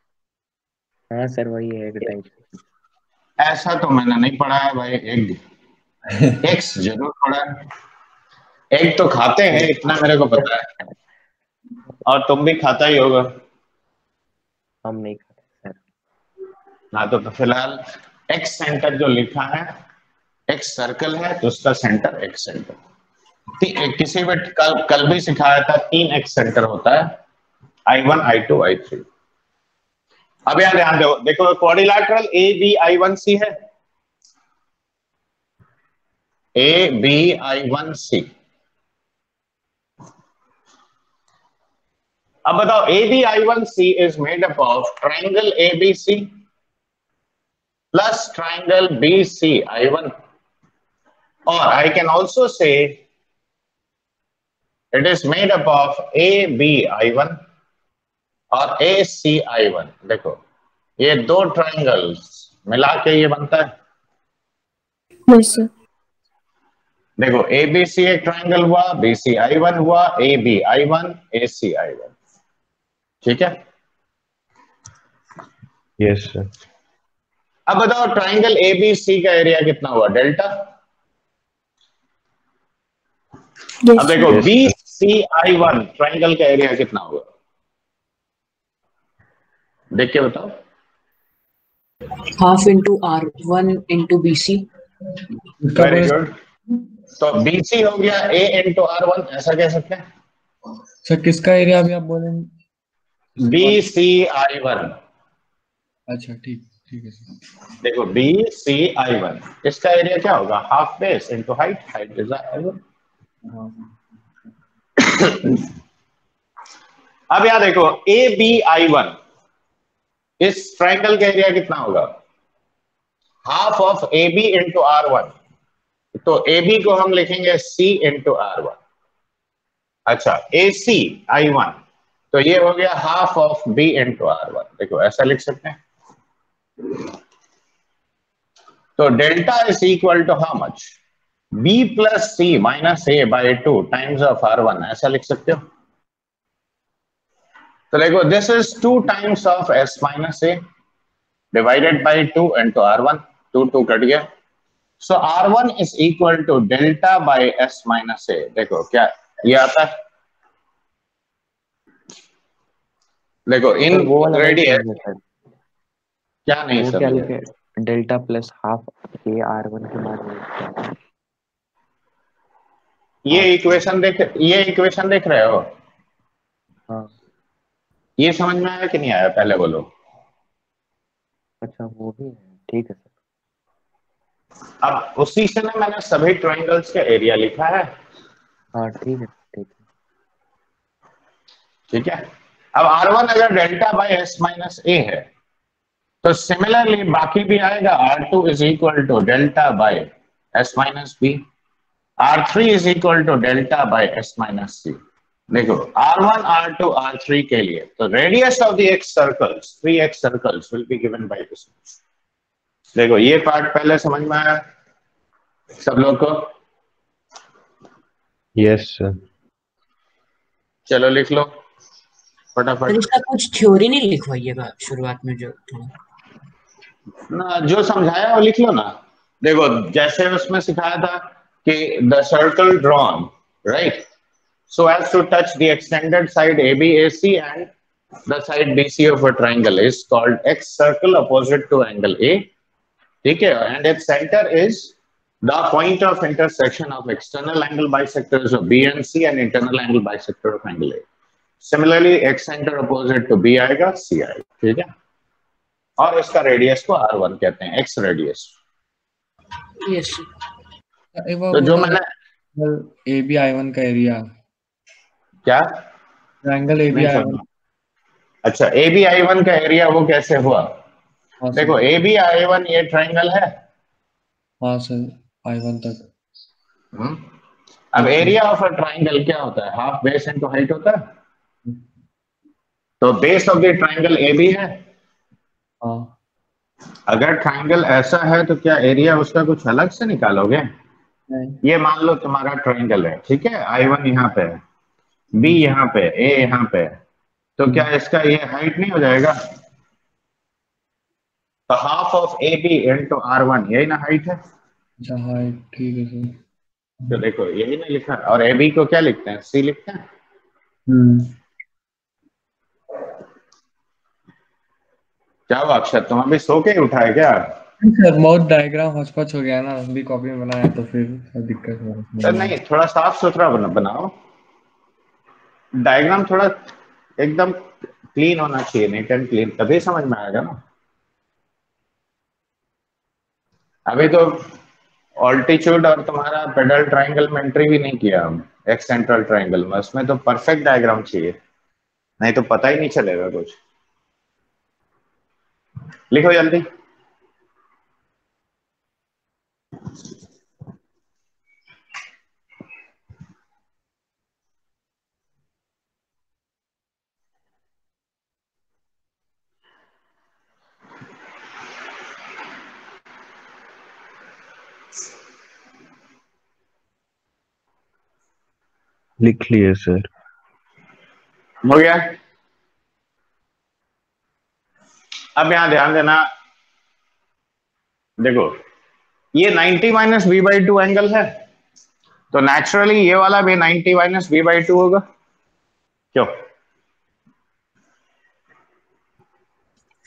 S8: हाँ सर वही है, एग टाइप।
S1: ऐसा तो मैंने नहीं पढ़ा है भाई। एग एक्स जरूर पढ़ा है। एग तो खाते हैं, इतना मेरे को पता है, और तुम भी खाता ही होगा।
S8: हम नहीं खाते सर।
S1: ना तो फिलहाल एक्स सेंटर जो लिखा है, एक्स सर्कल है तो उसका सेंटर एक्स सेंटर। किसी भी कल भी सिखाया था, 3 एक्स सेंटर होता है, I1, I2, I3। अब यहां ध्यान दो, देखो क्वाड्रिलैटरल ABI1C है, ABI1C। अब बताओ, ABI1C is made up of triangle ABC plus triangle BCI1, or I can also say it is made up of ABI1 और ACI1। देखो ये दो ट्राइंगल्स मिला के ये बनता है।
S2: Yes, sir.
S1: देखो ABC एक ट्राइंगल हुआ, BCI1 हुआ, ABI1, ACI1। ठीक है।
S4: Yes sir.
S1: अब बताओ ट्राइंगल ABC का एरिया कितना हुआ? डेल्टा।
S2: Yes,
S1: अब
S2: sir.
S1: देखो
S4: Yes,
S1: BCI1 ट्राइंगल का एरिया कितना हुआ? देख के बताओ।
S5: Half into R1 into BC।
S3: इसका
S1: वेरी
S3: बोले
S1: गुड। तो BC हो गया A इंटू R1, ऐसा कह सकते हैं।
S3: सर किसका एरिया अभी आप बोले?
S1: BCI1।
S3: अच्छा ठीक ठीक है सर।
S1: देखो BCI1 इसका एरिया क्या होगा? Half base into height, height is R1।
S3: हाँ
S1: अब यहाँ देखो ABI1 इस ट्राइंगल का एरिया कितना होगा? Half of AB into R1। तो AB को हम लिखेंगे C इंटू R1। अच्छा ACI1 तो ये हो गया half of B into R1। देखो ऐसा लिख सकते हैं। तो delta is equal to how much? B plus C minus A by 2 times of R1, ऐसा लिख सकते हो। तो देखो this is 2 times of S minus A divided by 2 into R1। 2 2 cut गया। So R1 is equal to delta by S minus A। देखो क्या ये आता है? देखो इन
S8: सर वो वाला नहीं
S1: रेडियस
S8: समझे सर।
S1: क्या नहीं
S8: वो क्या
S1: समझे?
S8: लिखे? डेल्टा प्लस हाफ AR1 के बाद में।
S1: ये इक्वेशन देख रहे हो?
S8: हाँ
S1: ये समझ में आया कि नहीं आया? पहले बोलो।
S8: अच्छा वो भी है, ठीक है सर।
S1: अब उसी से ना मैंने सभी ट्रायंगल्स का एरिया लिखा है।
S8: हाँ ठीक है ठीक है।
S1: ठीक है। अब R1 अगर delta by S minus A है तो सिमिलरली बाकी भी आएगा। R2 is equal to delta by S minus B। R3 is equal to delta by S minus C। देखो R1, R2, R3 के लिए तो radius of the X circles 3X circles will be given by this. देखो ये part पहले समझ में आया सब लोग को?
S4: Yes sir.
S1: चलो लिख लो
S5: सर
S1: फटाफट।
S5: इसका कुछ थ्योरी नहीं लिखवाइएगा शुरुआत में जो थोड़ा।
S1: ना जो समझाया वो लिख लो ना। देखो जैसे उसमें सिखाया था कि the circle drawn right so as to touch the extended side ABAC and the side BC of a triangle is called X circle opposite to angle A. ठीक है। and its center is the point of intersection of external angle bisectors of B and C and internal angle bisector of angle A. Similarly X center opposite to B आएगा, C आएगा। ठीक है। और इसका radius को R1 कहते हैं, X radius.
S5: Yes
S3: एक बार
S1: तो जो
S3: बोला
S1: मैंने
S3: ABI1 का एरिया,
S1: क्या
S3: ट्रायंगल
S1: नहीं
S3: ABI1।
S1: समझा? अच्छा ABI1 का एरिया वो कैसे हुआ?
S3: हाँ
S1: देखो
S3: सर।
S1: ABI1 ये ट्रायंगल है।
S3: हाँ सर I1 तक।
S1: हम्म। अब एरिया ऑफ अ ट्रायंगल क्या होता है? हाफ बेस इनटू हाइट होता है। तो base of the triangle AB है।
S3: हाँ
S1: अगर ट्रायंगल ऐसा है तो क्या एरिया उसका कुछ अलग से निकालोगे?
S3: नहीं।
S1: ये मान लो तुम्हारा ट्रायंगल है, ठीक है। I1 यहाँ पे है, B यहाँ पे, A यहाँ पे है। तो क्या इसका ये हाइट नहीं हो जाएगा? तो half of AB into R1 यही ना हाइट है।
S3: अच्छा हाँ ठीक है सर।
S1: तो देखो यही ना लिखा। और AB को क्या लिखते हैं? C लिखते हैं। क्या हुआ अक्षर, तुम अभी सो के ही उठा है क्या?
S3: सर बहुत डायग्राम हचपच हो गया ना, अभी कॉपी में बनाया तो फिर दिक्कत हो
S1: सर
S3: रहा है।
S1: नहीं, थोड़ा साफ सुथरा बनाओ। डायग्राम थोड़ा एकदम क्लीन होना चाहिए, नीट एंड क्लीन, तभी समझ में आएगा ना। अभी तो ऑल्टीट्यूड और तुम्हारा पेडल ट्रायंगल में एंट्री भी नहीं किया हम, एक्स सेंट्रल ट्रायंगल में। उसमें तो परफेक्ट डायग्राम चाहिए, नहीं तो पता ही नहीं चलेगा कुछ। लिखो जल्दी।
S4: लिख लिए सर।
S1: हो गया। अब यहां ध्यान देना, देखो ये 90 minus B by two angle है, तो नेचुरली ये वाला भी 90 माइनस बी बाई टू होगा, क्यों?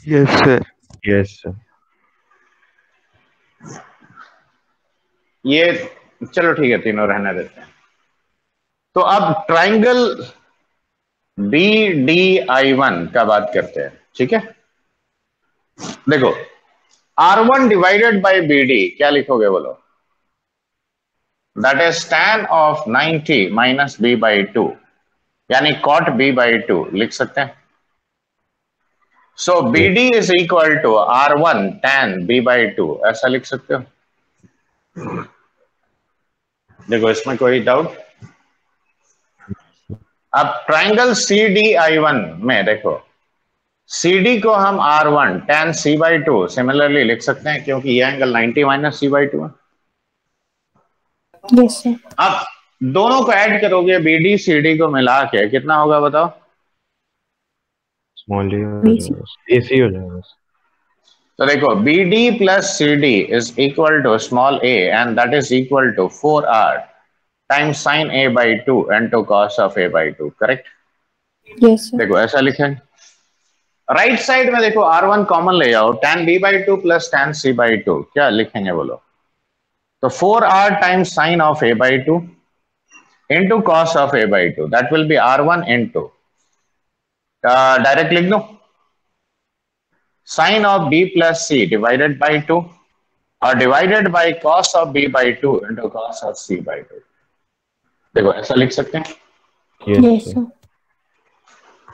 S7: Yes sir.
S4: Yes sir.
S1: ये चलो ठीक है, तीनों रहने देते हैं। तो अब triangle B D I one का बात करते हैं, ठीक है। देखो R1 divided by B D क्या लिखोगे बोलो? That is tan of 90 minus B by two, यानी cot b बाई टू लिख सकते हैं। So B D is equal to R1 tan b by two, ऐसा लिख सकते हो। देखो इसमें कोई डाउट? अब triangle C D I one में देखो, सी डी को हम R1 tan c by two similarly लिख सकते हैं, क्योंकि ये angle 90 minus C by two है।
S2: Yes sir.
S1: अब दोनों को ऐड करोगे, बी डी सी डी को मिला के कितना होगा बताओ?
S4: Small
S2: AC.
S4: एसी हो जाएगा।
S1: तो देखो B D plus C D is equal to small a and that is equal to 4r times sine a by two into cos of a by two, correct?
S2: Yes sir.
S1: देखो ऐसा लिखेंगे। Right side में देखो R1 common ले जाओ, tan b by two plus tan c by two, क्या लिखेंगे बोलो? तो 4r times sine of a by two into cos of a by two, that will be R1 into, direct लिख दो, sine of b plus c divided by two और divided by cos of b by two into cos of c by two. देखो ऐसा लिख सकते हैं।
S2: Yes sir.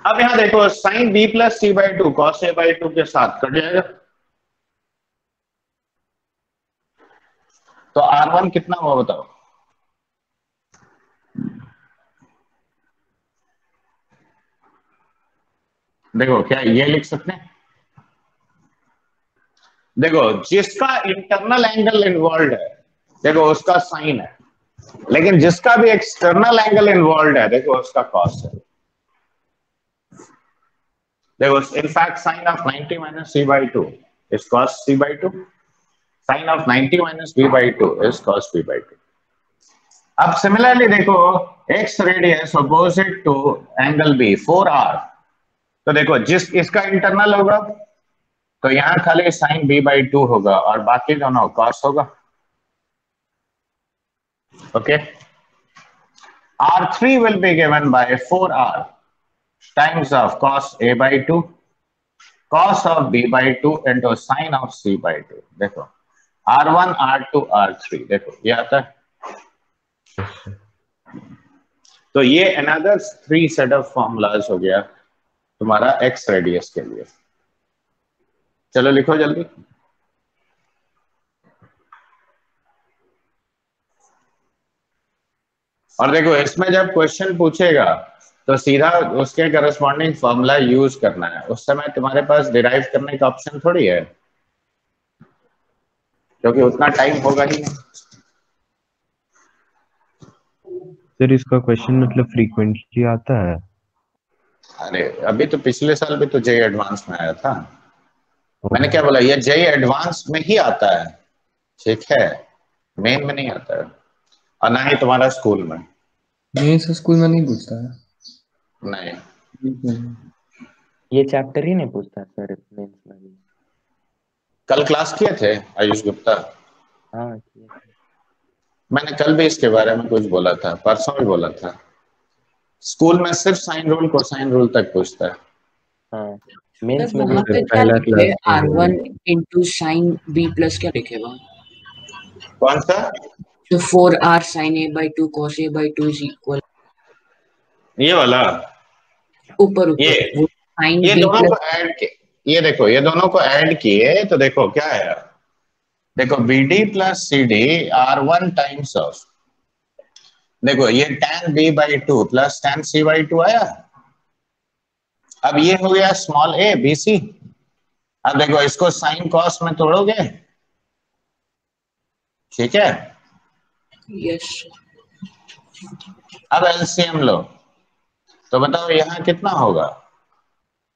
S1: अब यहां देखो sine b plus C by two cos a by two के साथ कट जाएगा, तो R1 कितना हुआ बताओ? देखो क्या ये लिख सकते हैं? देखो जिसका इंटरनल एंगल इन्वॉल्व है देखो उसका साइन है, लेकिन जिसका भी एक्सटर्नल एंगल इन्वॉल्व है देखो उसका कॉस है। देखो in fact sine of 90 minus C by two is cos C by two, sine of 90 minus B by two is cos B by two. अब सिमिलरली देखो X radius opposite to angle B 4r, तो देखो जिस इसका internal होगा तो यहां खाली साइन b बाई टू होगा और बाकी दोनों कॉस होगा, okay. R3 will be given by 4r times of cos a by 2 cos of b by 2 into sin of c by 2। देखो R1 R2 R3 देखो ये आता है। तो ये another 3 set of formulas हो गया तुम्हारा x रेडियस के लिए। चलो लिखो जल्दी। और देखो इसमें जब क्वेश्चन पूछेगा तो सीधा उसके करस्पॉन्डिंग फॉर्मूला यूज करना है, उस समय तुम्हारे पास डिराइव करने का ऑप्शन थोड़ी है, क्योंकि उतना टाइम होगा ही नहीं।
S4: सर इसका क्वेश्चन मतलब फ्रीक्वेंटली आता है?
S1: अरे अभी तो पिछले साल भी तो जेई एडवांस में आया था। मैंने क्या बोला, ये जेई एडवांस में ही आता है, ठीक है, मेन में नहीं आता है, और ना ही तुम्हारा स्कूल में।
S3: मेंस स्कूल में नहीं पूछता है।
S1: नहीं,
S8: ये चैप्टर ही नहीं पूछता सर मेंस में भी।
S1: कल क्लास किए थे आयुष गुप्ता?
S8: हाँ किए थे।
S1: मैंने कल भी इसके बारे में कुछ बोला था, परसों भी बोला था। स्कूल में सिर्फ साइन रूल कोसाइन रूल तक पूछता है।
S8: हाँ मेंस में
S5: वहाँ
S8: भी
S5: पे क्या लिखे R1 into sign B plus क्या लिखेगा?
S1: कौन सा?
S5: तो 4r sin a by 2 cos a by 2 is equal,
S1: ये वाला,
S5: ऊपर
S1: ये
S5: ऊपर sin
S1: ये
S5: b
S1: दोनों
S5: plus
S1: को ऐड किए, ये देखो ये दोनों को ऐड किए तो देखो क्या है, देखो B D plus C D R1 times of, देखो ये tan b by two plus tan c by two आया। अब ये हो गया स्मॉल a बी सी। अब देखो इसको साइन कॉस में तोड़ोगे, ठीक है,
S5: yes
S1: अब एलसीएम लो, तो बताओ यहाँ कितना होगा,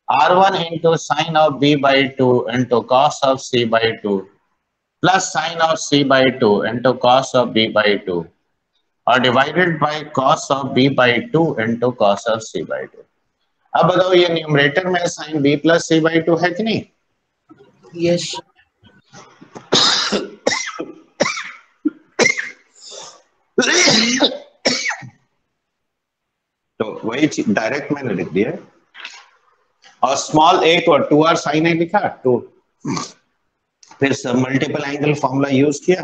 S1: R1 into sine of B by two into cos of C by two plus sine of C by two into cos of B by two और divided by cos of B by two into cos of C by two. अब बताओ ये numerator में sine B plus C by two है कि नहीं?
S5: Yes.
S1: तो वही चीज डायरेक्ट मैंने लिख दिया, और स्मॉल a को 2r साइन a लिखा, टू फिर सब मल्टीपल एंगल फॉर्मूला यूज किया,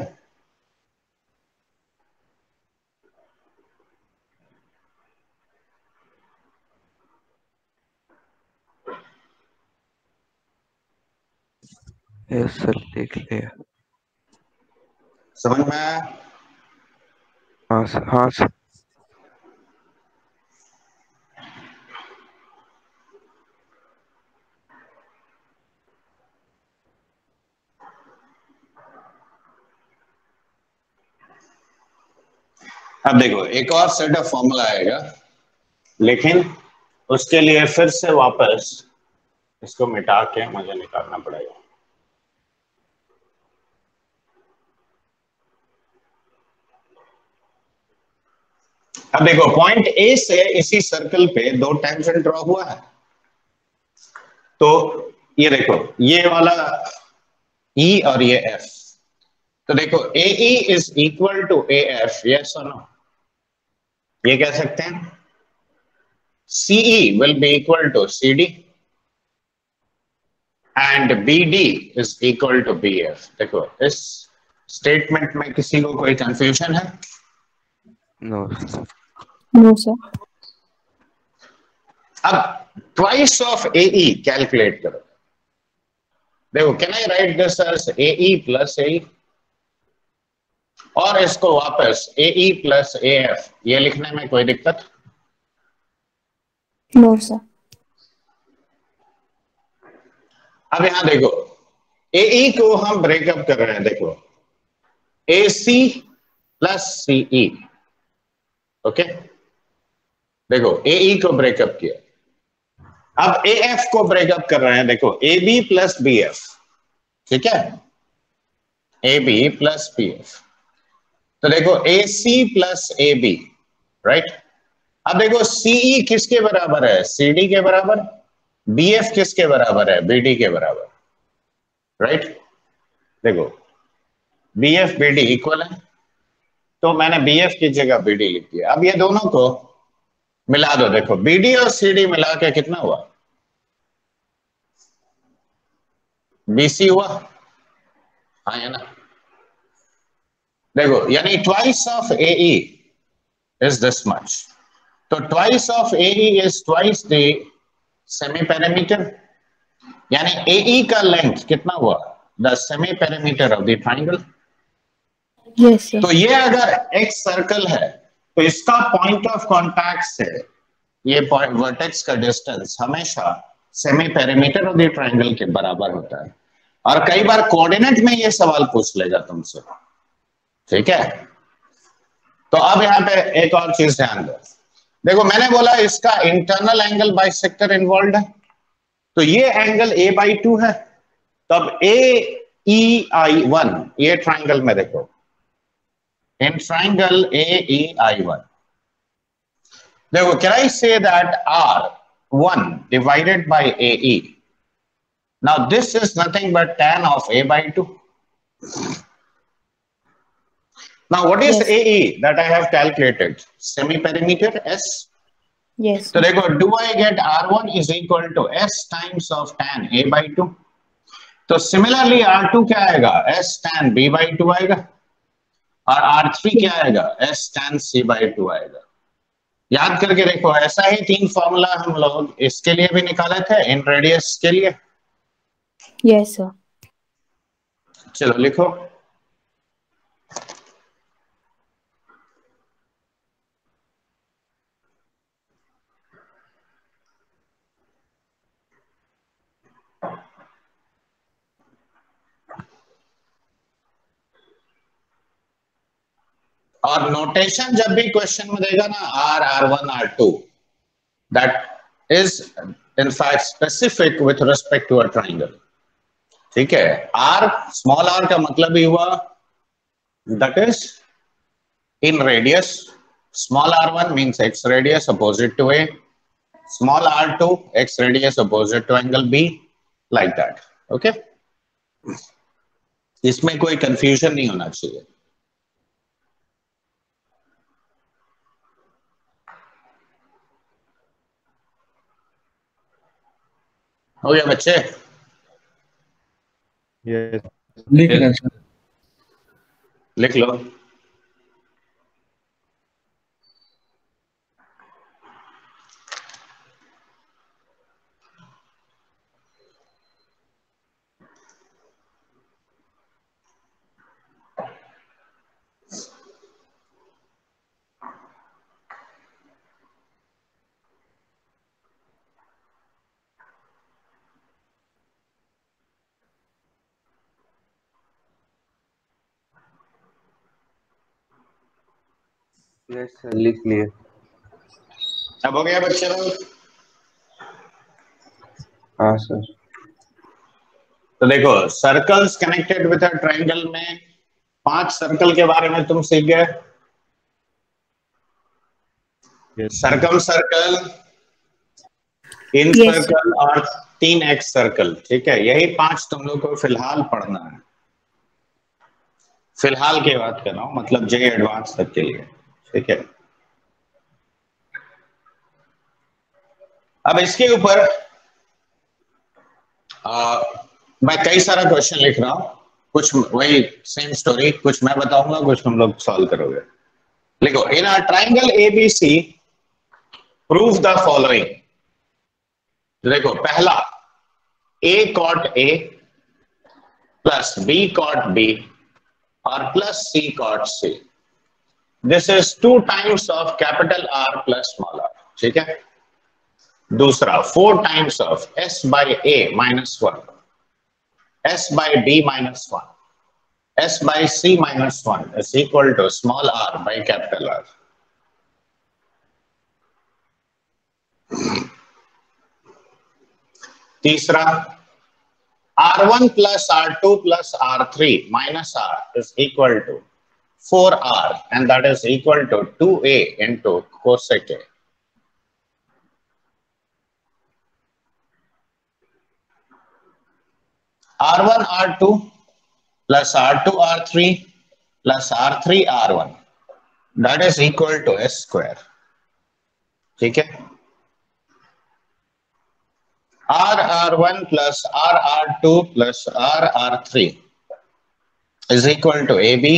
S7: यस सर लिख लिया।
S1: समझ में आया?
S7: हाँ सर, हाँ सर।
S1: अब देखो एक और सेट ऑफ फॉर्मूला आएगा, लेकिन उसके लिए फिर से वापस इसको मिटा के मुझे निकालना पड़ेगा। अब देखो पॉइंट ए से इसी सर्कल पे दो टेंजेंट ड्रॉ हुआ है, तो ये देखो ये वाला E और ये F, तो देखो AE is equal to AF, yes और नो? ये कह सकते हैं CE will be equal to CD and BD is equal to BF। देखो इस स्टेटमेंट में किसी को कोई कंफ्यूजन है?
S7: No sir.
S2: No, sir.
S1: अब ट्वाइस ऑफ AE कैलकुलेट करो। देखो can I write this as AE plus AE, और इसको वापस AE प्लस AF ये लिखने में कोई दिक्कत?
S2: No, sir.
S1: अब यहां देखो AE को हम ब्रेकअप कर रहे हैं, देखो AC प्लस CE, ओके। देखो AE को ब्रेकअप किया, अब AF को ब्रेकअप कर रहे हैं, देखो AB प्लस BF, ठीक है, AB प्लस BF, तो देखो AC प्लस AB, राइट। अब देखो CE किसके बराबर है? CD के बराबर। BF किसके बराबर है? BD के बराबर, राइट। देखो BF BD इक्वल है, तो मैंने BF की जगह BD लिख दिया। अब ये दोनों को मिला दो, देखो BD और CD मिला के कितना हुआ? BC हुआ, हाँ है ना? देखो यानी twice of AE is this much, तो twice of AE is twice the semi perimeter, यानी AE का लेंथ कितना हुआ? The semi perimeter of the triangle.
S2: Yes, sir.
S1: तो ये अगर X सर्कल है तो इसका पॉइंट ऑफ कांटेक्ट से ये वर्टेक्स का डिस्टेंस हमेशा semi perimeter of the triangle के बराबर होता है, और कई बार कोऑर्डिनेट में ये सवाल पूछ लेगा तुमसे, ठीक है। तो अब यहाँ पे एक और चीज ध्यान दो, देखो मैंने बोला इसका इंटरनल एंगल बाइसेक्टर इन्वॉल्व है, तो ये एंगल A/2 है, तो अब AEI1 ये ट्राइंगल में देखो, इन ट्राइंगल AEI1, देखो can I say that R1 divided by AE, now this is nothing but tan of A/2। Now what is
S2: Yes.
S1: AE that I have calculated? Semi perimeter S।
S2: Yes,
S1: तो
S2: sir.
S1: देखो do I get R1 is equal to S times of tan A/2, तो similarly R2 क्या आएगा? S tan B/2 आएगा, और R3 क्या आएगा? S tan C/2 आएगा। याद करके देखो, ऐसा ही तीन फॉर्मूला हम लोग इसके लिए भी निकाले थे, इन रेडियस के लिए।
S2: Yes, sir.
S1: चलो लिखो, और नोटेशन जब भी क्वेश्चन में देगा ना R, R1, R2, that is in fact specific with respect to a triangle. ठीक है, R, small r का मतलब ही हुआ that is in radius. Small r1 means x radius opposite to A. Small r2 x radius opposite to angle B, like that. Okay, इसमें कोई confusion नहीं होना चाहिए. हो गया बच्चे?
S4: Yes.
S3: लिख रहे हैं सर।
S1: लिख लो.
S7: यस सर लिख लिए।
S1: अब हो गया बच्चे लोग?
S7: हाँ सर।
S1: तो देखो, circles connected with a triangle में 5 सर्कल के बारे में तुम सीख गए.
S4: Yes.
S1: सर्कम सर्कल, इन
S2: Yes,
S1: सर्कल और 3x सर्कल. ठीक है, यही 5 तुम लोग को फिलहाल पढ़ना है. फिलहाल की बात कर रहा हूं, मतलब जे एडवांस तक के लिए. ठीक है, अब इसके ऊपर मैं कई सारा क्वेश्चन लिख रहा हूं. कुछ वही सेम स्टोरी, कुछ मैं बताऊंगा, कुछ तुम लोग सॉल्व करोगे. लिखो, in a triangle ABC prove the following. देखो, पहला a cot a plus b cot b और plus c cot c. This is 2 times of capital R plus small r. ठीक है. दूसरा 4 times of s by a minus 1, s by b minus 1, s by c minus 1 is equal to small r by capital R. तीसरा R1 plus R2 plus R3 minus R is equal to 4R and that is equal to 2A into cosec A. R1 R2 plus R2 R3 plus R3 R1 that is equal to S square. ठीक है. R R1 plus R R2 plus R R3 is equal to AB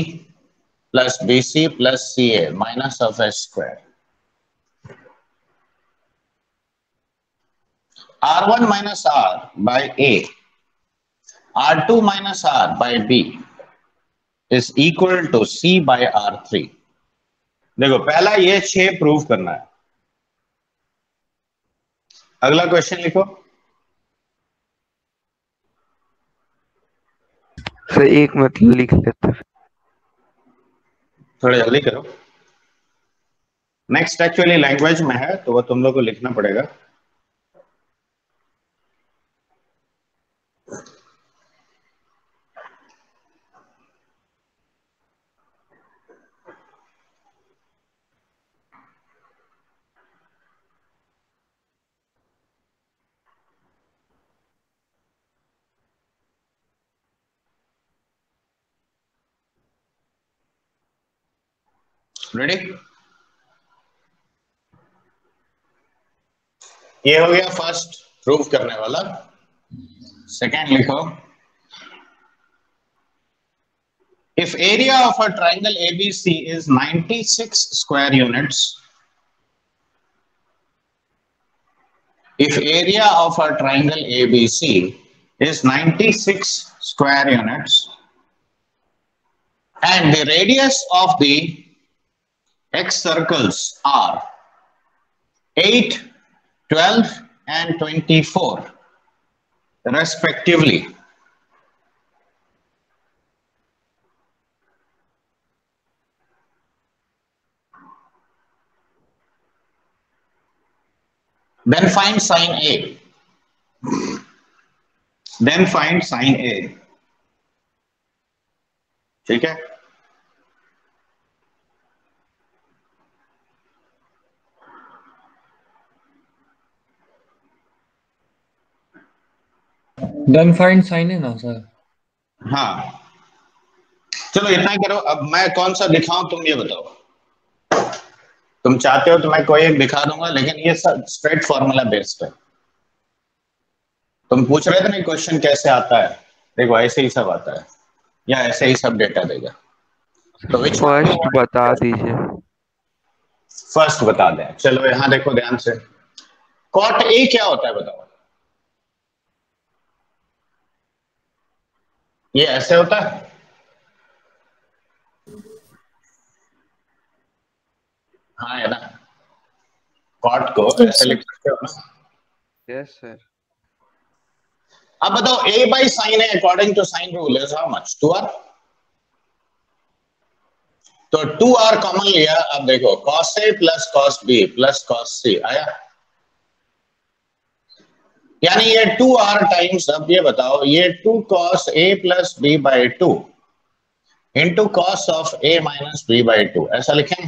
S1: plus BC plus CA minus of S square. R1 minus R by A, R2 minus R by B is equal to C by R3. देखो, पहला ये 6 prove करना है. अगला question लिखो.
S7: Sir एक मतलब लिख लेते हैं।
S1: थोड़ा जल्दी करो. नेक्स्ट एक्चुअली लैंग्वेज में है, तो वो तुम लोग को लिखना पड़ेगा. रेडी? ये हो गया फर्स्ट प्रूव करने वाला. सेकेंड लिखो. If area of a triangle ABC is 96 square units, if area of a triangle ABC is 96 square units and the radius of the x circles are 8, 12 and 24 respectively, then find sine A, then find sine A, ठीक है।
S3: Then find sign है ना sir?
S1: हाँ चलो इतना ही करो। अब मैं कौन सा दिखाऊं तुम ये बताओ। तुम चाहते हो तो मैं कोई एक दिखा दूंगा, लेकिन ये सब स्ट्रेट फॉर्मूला बेस्ड है। तुम पूछ रहे थे ना क्वेश्चन कैसे आता है, देखो ऐसे ही सब आता है, या ऐसे ही सब डेटा देगा। तो विच
S7: फर्स्ट बता दीजिए।
S1: फर्स्ट बता दें, चलो यहां देखो ध्यान से। कॉट ए क्या होता है बताओ? ये ऐसे होता है, हाँ है ना। कॉट को
S2: Yes,
S1: ऐसे
S2: sir.
S1: लिख सकते हो ना।
S7: Yes sir.
S1: अब बताओ a बाई साइन है according to sine rule is how much? 2r। तो 2r कॉमन लिया। अब देखो cos a plus cos b plus cos c आया, यानी ये 2r टाइम्स, अब ये बताओ ये 2 cos a plus b by 2 into cos of a minus b by 2, ऐसा लिखें।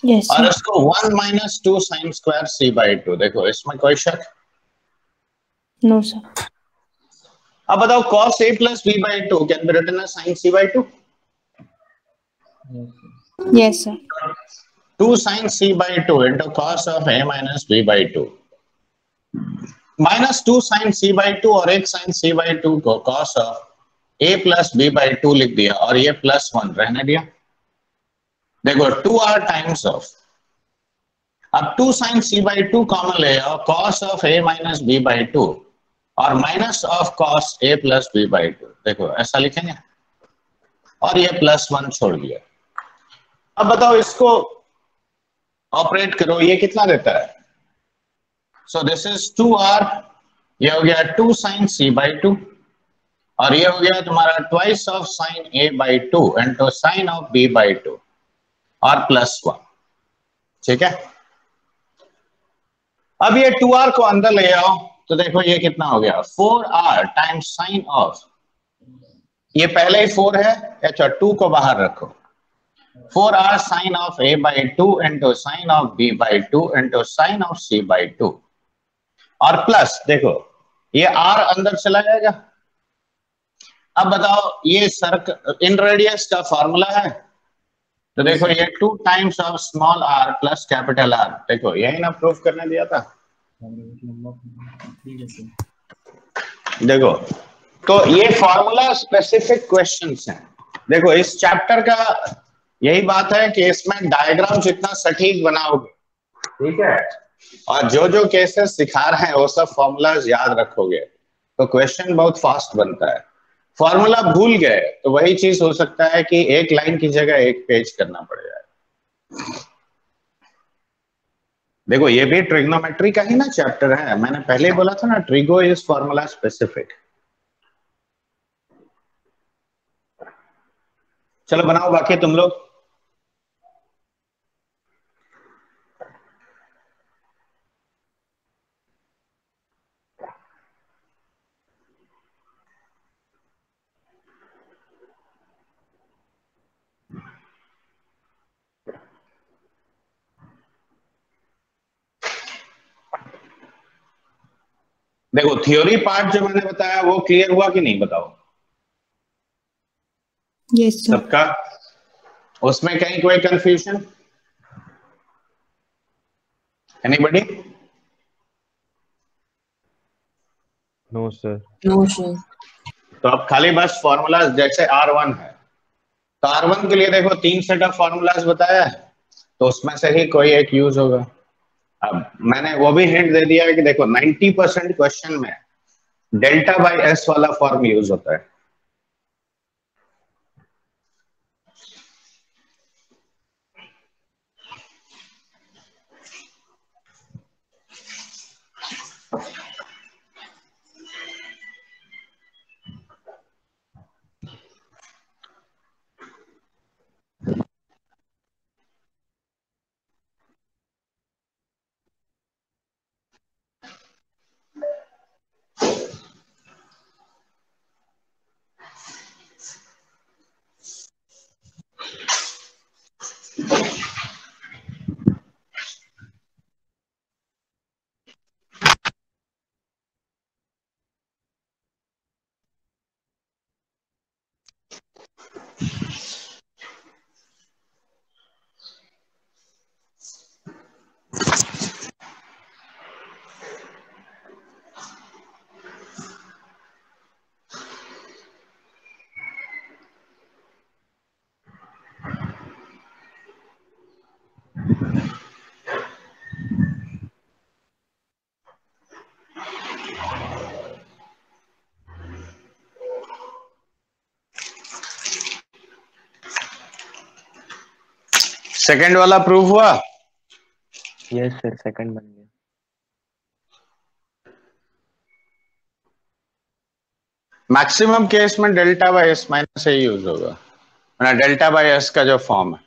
S2: Yes,
S1: और
S2: sir.
S1: इसको 1 minus 2 sine square c by 2, देखो इसमें कोई शक?
S2: No, sir.
S1: अब बताओ cos a plus b by 2 can be written as sin c by 2।
S2: Yes, sir.
S1: 2 sin c by 2 into cos of a minus b by 2 minus 2 sin c by 2 और एक sin c by 2 को cos of a plus b by 2 लिख दिया और ये plus 1 रहने दिया। देखो 2r टाइम्स ऑफ, अब 2 sin c by 2 कॉमन ले आओ, cos of a minus b by 2 और minus of cos a plus b by 2, देखो ऐसा लिखेंगे और ये प्लस 1 छोड़ दिया। अब बताओ इसको ऑपरेट करो, ये कितना देता है? सो दिस इज 2r, ये हो गया 2 sin c by 2 और ये हो गया तुम्हारा twice of sin a by 2 into sin of b by 2 और प्लस 1, ठीक है। अब ये 2r को अंदर ले आओ तो देखो ये कितना हो गया, 4r टाइम्स sin ऑफ, ये पहले ही 4 है, अच्छा 2 को बाहर रखो, 4r sin of a by 2 into sin of b by 2 into sin of c by 2 और प्लस देखो ये r अंदर चला जाएगा। अब बताओ ये सर्कल इन रेडियस का फॉर्मूला है, तो देखो ये 2 times of small r plus capital R, देखो यही ना प्रूफ करने दिया था। देखो तो ये फॉर्मूला स्पेसिफिक क्वेश्चंस हैं। देखो इस चैप्टर का यही बात है कि इसमें डायग्राम जितना सटीक बनाओगे, ठीक है, और जो जो केसेस सिखा रहे हैं वो सब फॉर्मूलाज याद रखोगे तो क्वेश्चन बहुत फास्ट बनता है। फॉर्मूला भूल गए तो वही चीज हो सकता है कि एक लाइन की जगह एक पेज करना पड़ जाए। देखो ये भी ट्रिग्नोमेट्री का ही ना चैप्टर है, मैंने पहले ही बोला था ना, ट्रिगो इज फॉर्मूला स्पेसिफिक। चलो बनाओ बाकी तुम लोग। देखो थ्योरी पार्ट जो मैंने बताया वो क्लियर हुआ कि नहीं बताओ?
S2: Yes, sir.
S1: सबका उसमें कहीं कोई confusion? Anybody?
S4: No sir.
S5: No sir.
S1: तो अब खाली बस फॉर्मूलाज, जैसे R1 है तो R1 के लिए देखो 3 सेट ऑफ फॉर्मूलाज बताया है, तो उसमें से ही कोई एक यूज होगा। अब मैंने वो भी हिंट दे दिया है कि देखो 90% क्वेश्चन में डेल्टा बाई एस वाला फॉर्म यूज होता है। सेकंड वाला प्रूव हुआ?
S8: यस सर, सेकंड बन गया।
S1: मैक्सिमम केस में delta by S minus A use होगा, डेल्टा बाय एस का जो फॉर्म है।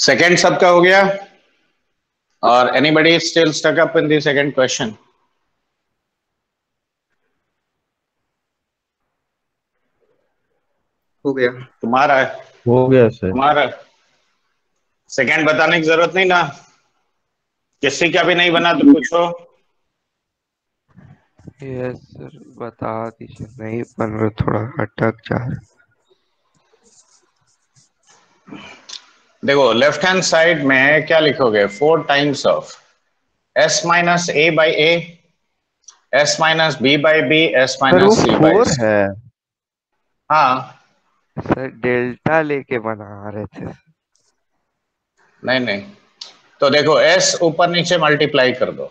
S1: सेकंड सबका हो गया? और anybody still stuck up in the second question?
S7: हो गया।
S1: तुम्हारा है,
S4: हो गया सर।
S1: तुम्हारा सेकंड बताने की जरूरत नहीं ना? किसी का भी नहीं बना तो पूछो।
S7: यस सर, बता दीजिए। नहीं बन रहा, थोड़ा अटक जा रहा।
S1: देखो लेफ्ट हैंड साइड में क्या लिखोगे? 4 times of s minus a by a, s minus b by b, s
S7: sir वो
S1: माइनस c बाई
S7: 4
S1: c।
S7: है
S1: हाँ,
S7: सर, डेल्टा लेके बना रहे थे।
S1: नहीं नहीं, तो देखो s ऊपर नीचे मल्टीप्लाई कर दो,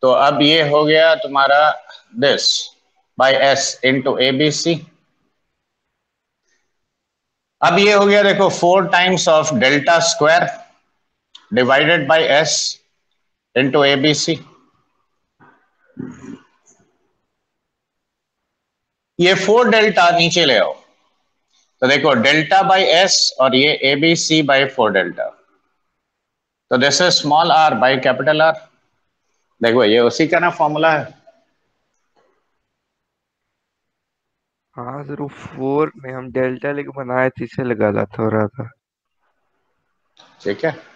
S1: तो अब ये हो गया तुम्हारा this by s into A B C. अब ये हो गया देखो 4 times of delta square divided by s into A B C. ये 4 डेल्टा नीचे ले आओ, तो देखो डेल्टा बाय s और ये A B C by 4 delta, तो this is small r by capital R। देखो ये उसी का ना फॉर्मूला है।
S7: हाँ सर, वो 4 में हम डेल्टा लेके बनाए थे, इसे गलत हो रहा था।
S1: ठीक है,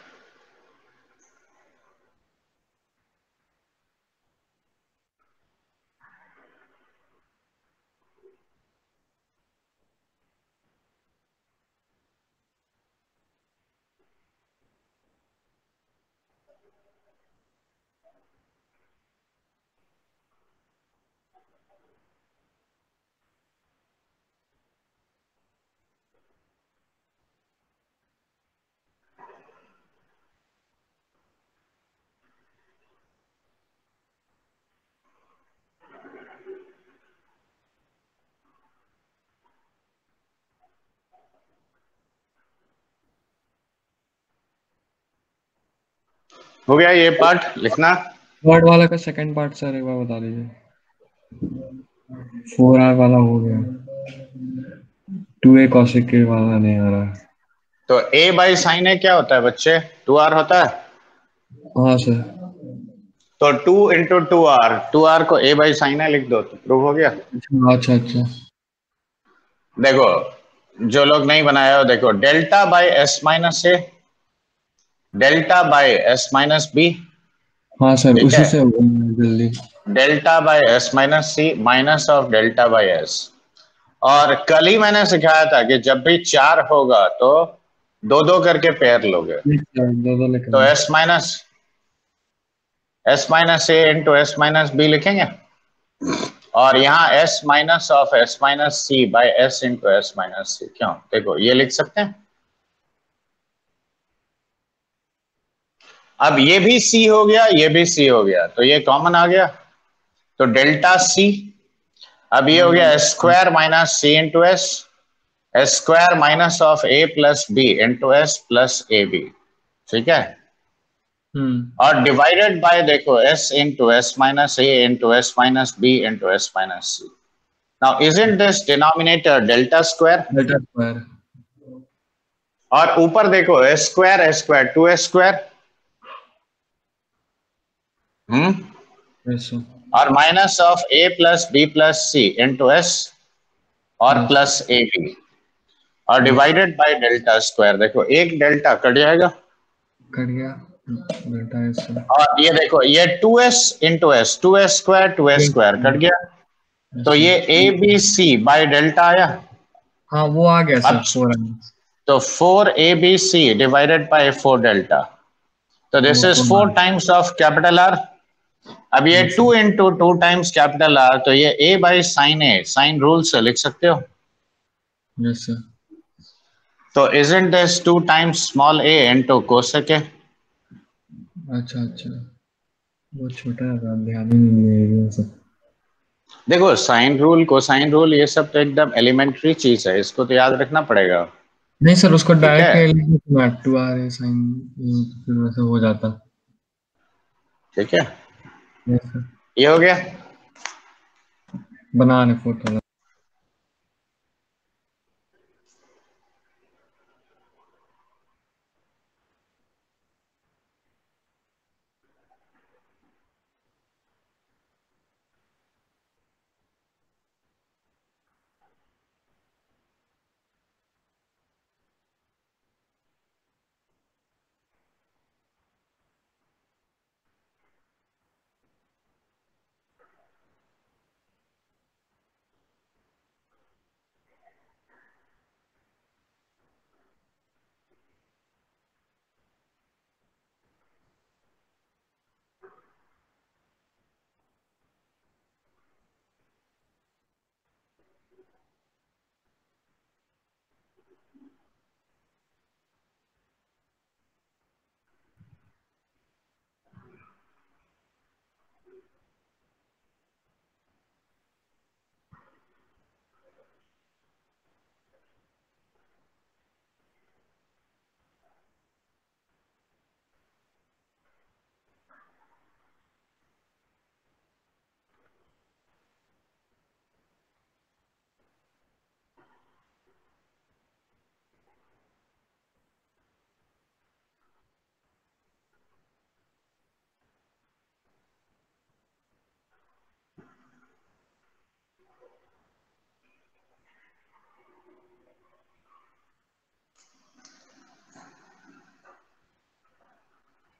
S1: हो गया ये पार्ट लिखना।
S3: थर्ड वाला का सेकंड पार्ट सर एक बार बता दीजिए। 4R वाला हो गया, 2A cosec के वाला नहीं आ रहा है।
S1: तो a बाई साइन ए क्या होता है बच्चे? 2r होता है।
S3: हाँ सर।
S1: तो 2 इंटू 2r, 2r को a बाई साइन ए लिख दो, तो प्रूव हो गया।
S3: अच्छा अच्छा।
S1: देखो जो लोग नहीं बनाए हो, देखो delta by s minus A, delta by s minus B,
S3: हाँ सर,
S1: ठीक
S3: उसी
S1: है,
S3: से हो गया जल्दी।
S1: Delta by s minus C minus of delta by s। और कल ही मैंने सिखाया था कि जब भी 4 होगा तो दो दो करके पेयर लोगे,
S3: दो लेकर
S1: तो s minus A into s minus B लिखेंगे, और यहाँ s minus of s minus C by s into s minus C. क्यों? देखो ये लिख सकते हैं। अब ये भी c हो गया, ये भी c हो गया, तो ये कॉमन आ गया, तो डेल्टा c। अब ये हो गया square minus C into S, square minus of a plus B into S plus A B, ठीक है। और डिवाइडेड बाय देखो s into S minus A into S minus B into S minus C. Now isn't this denominator delta square?
S3: Delta square.
S1: और ऊपर देखो s square square 2s square,
S3: yes sir.
S1: और minus of a plus B plus C into S और plus A B, और divided by delta square. देखो एक delta cut जाएगा,
S3: cut गया डेल्टा एस सर।
S1: और ये देखो ये 2s into S, 2s square cut गया, तो ये A B C by delta आया।
S3: हाँ वो आ गया सर,
S1: अब
S3: 4 आ गया।
S1: तो 4 A B C divided by 4 delta, तो this is 4 times of capital R. अब ये 2 इंटू 2 टाइम्स कैपिटल आर, तो ये a by sine A, sine rule से लिख सकते हो।
S3: Yes sir.
S1: तो isn't this 2 times small a into cosec A?
S3: अच्छा अच्छा, वो छोटा है, ध्यान ही नहीं है ये सब।
S1: देखो साइन रूल, कोसाइन रूल, ये सब तो एकदम एलिमेंट्री चीज है, इसको तो याद रखना पड़ेगा।
S3: नहीं सर, उसको
S1: है?
S3: डायरेक्ट 2R साइन, फिर वैसे हो जाता।
S1: ठीक है,
S3: यस सर।
S1: ये हो गया।
S3: बना रहे फोटो।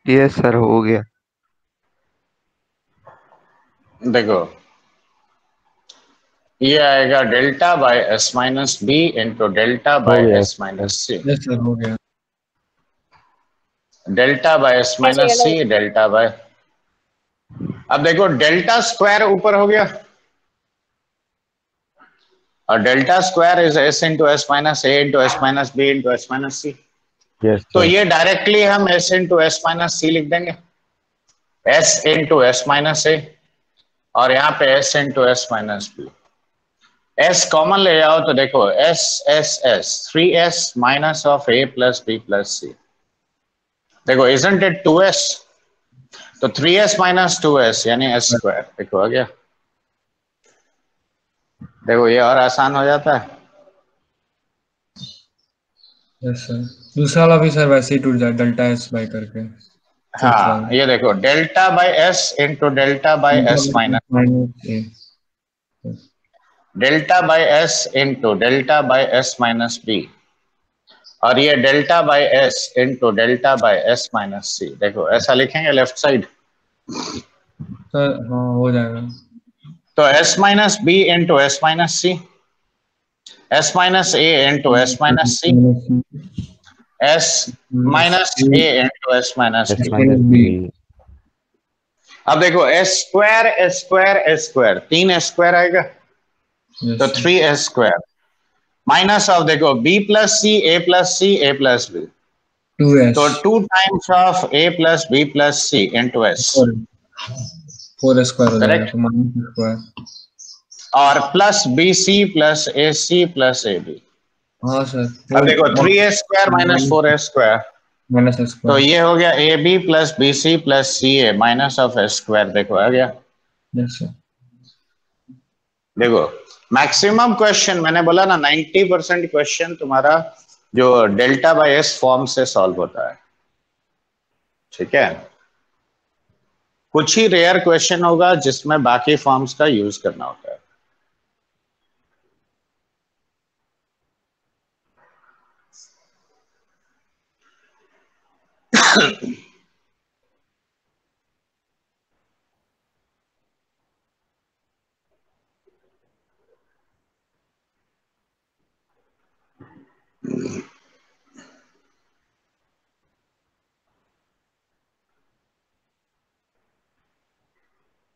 S7: यस सर हो गया।
S1: देखो ये आएगा delta by S minus B into delta
S4: हो
S1: बाय
S4: गया
S1: S minus C.
S3: Yes sir हो गया।
S1: Delta by S minus C delta by, अब देखो डेल्टा स्क्वायर ऊपर हो गया और delta square is S into S minus A into S minus B into S minus C.
S4: Yes
S1: तो
S4: sir.
S1: ये डायरेक्टली हम S into S minus C लिख देंगे, एस इंटू एस माइनस ए, और यहाँ पे S into S minus B. S common ले जाओ तो देखो S S S 3s minus of A plus B plus C. देखो इजंट इट 2s, तो 3s माइनस 2s यानी एस स्क्वायर। देखो आ गया, देखो ये और आसान हो जाता है।
S3: यस सर, दूसरा वाला भी सर वैसे ही टूट जाए, डेल्टा एस बाय करके। फिफ्थ
S1: हाँ
S3: वाला
S1: ये देखो delta by S into delta by S minus,
S3: minus A.
S1: Delta by S into delta by S minus B, और ये delta by S into delta by S minus C. देखो ऐसा लिखेंगे लेफ्ट साइड,
S3: सर हाँ हो जाएगा।
S1: तो S minus B into S minus C, S minus A into S minus C, S minus A into S minus
S4: S
S1: B.
S4: Minus B.
S1: अब देखो S square S square S square, 3 square आएगा तो 3s square minus of देखो B plus C A plus C A plus B,
S3: 2s
S1: तो 2 times of A plus B plus C into S,
S3: 4 square हो जाएगा,
S1: correct,
S3: तो minus square.
S1: और plus B C plus A C plus A B.
S3: हाँ sir,
S1: अब देखो 3s square minus 4s square,
S3: minus
S1: तो
S3: square.
S1: ये हो गया A B plus B C plus C A minus of S square. देखो आ गया।
S3: Yes sir.
S1: देखो मैक्सिमम क्वेश्चन मैंने बोला ना 90% क्वेश्चन तुम्हारा जो डेल्टा बाय एस फॉर्म से सॉल्व होता है, ठीक है। कुछ ही रेयर क्वेश्चन होगा जिसमें बाकी फॉर्म्स का यूज करना होता है।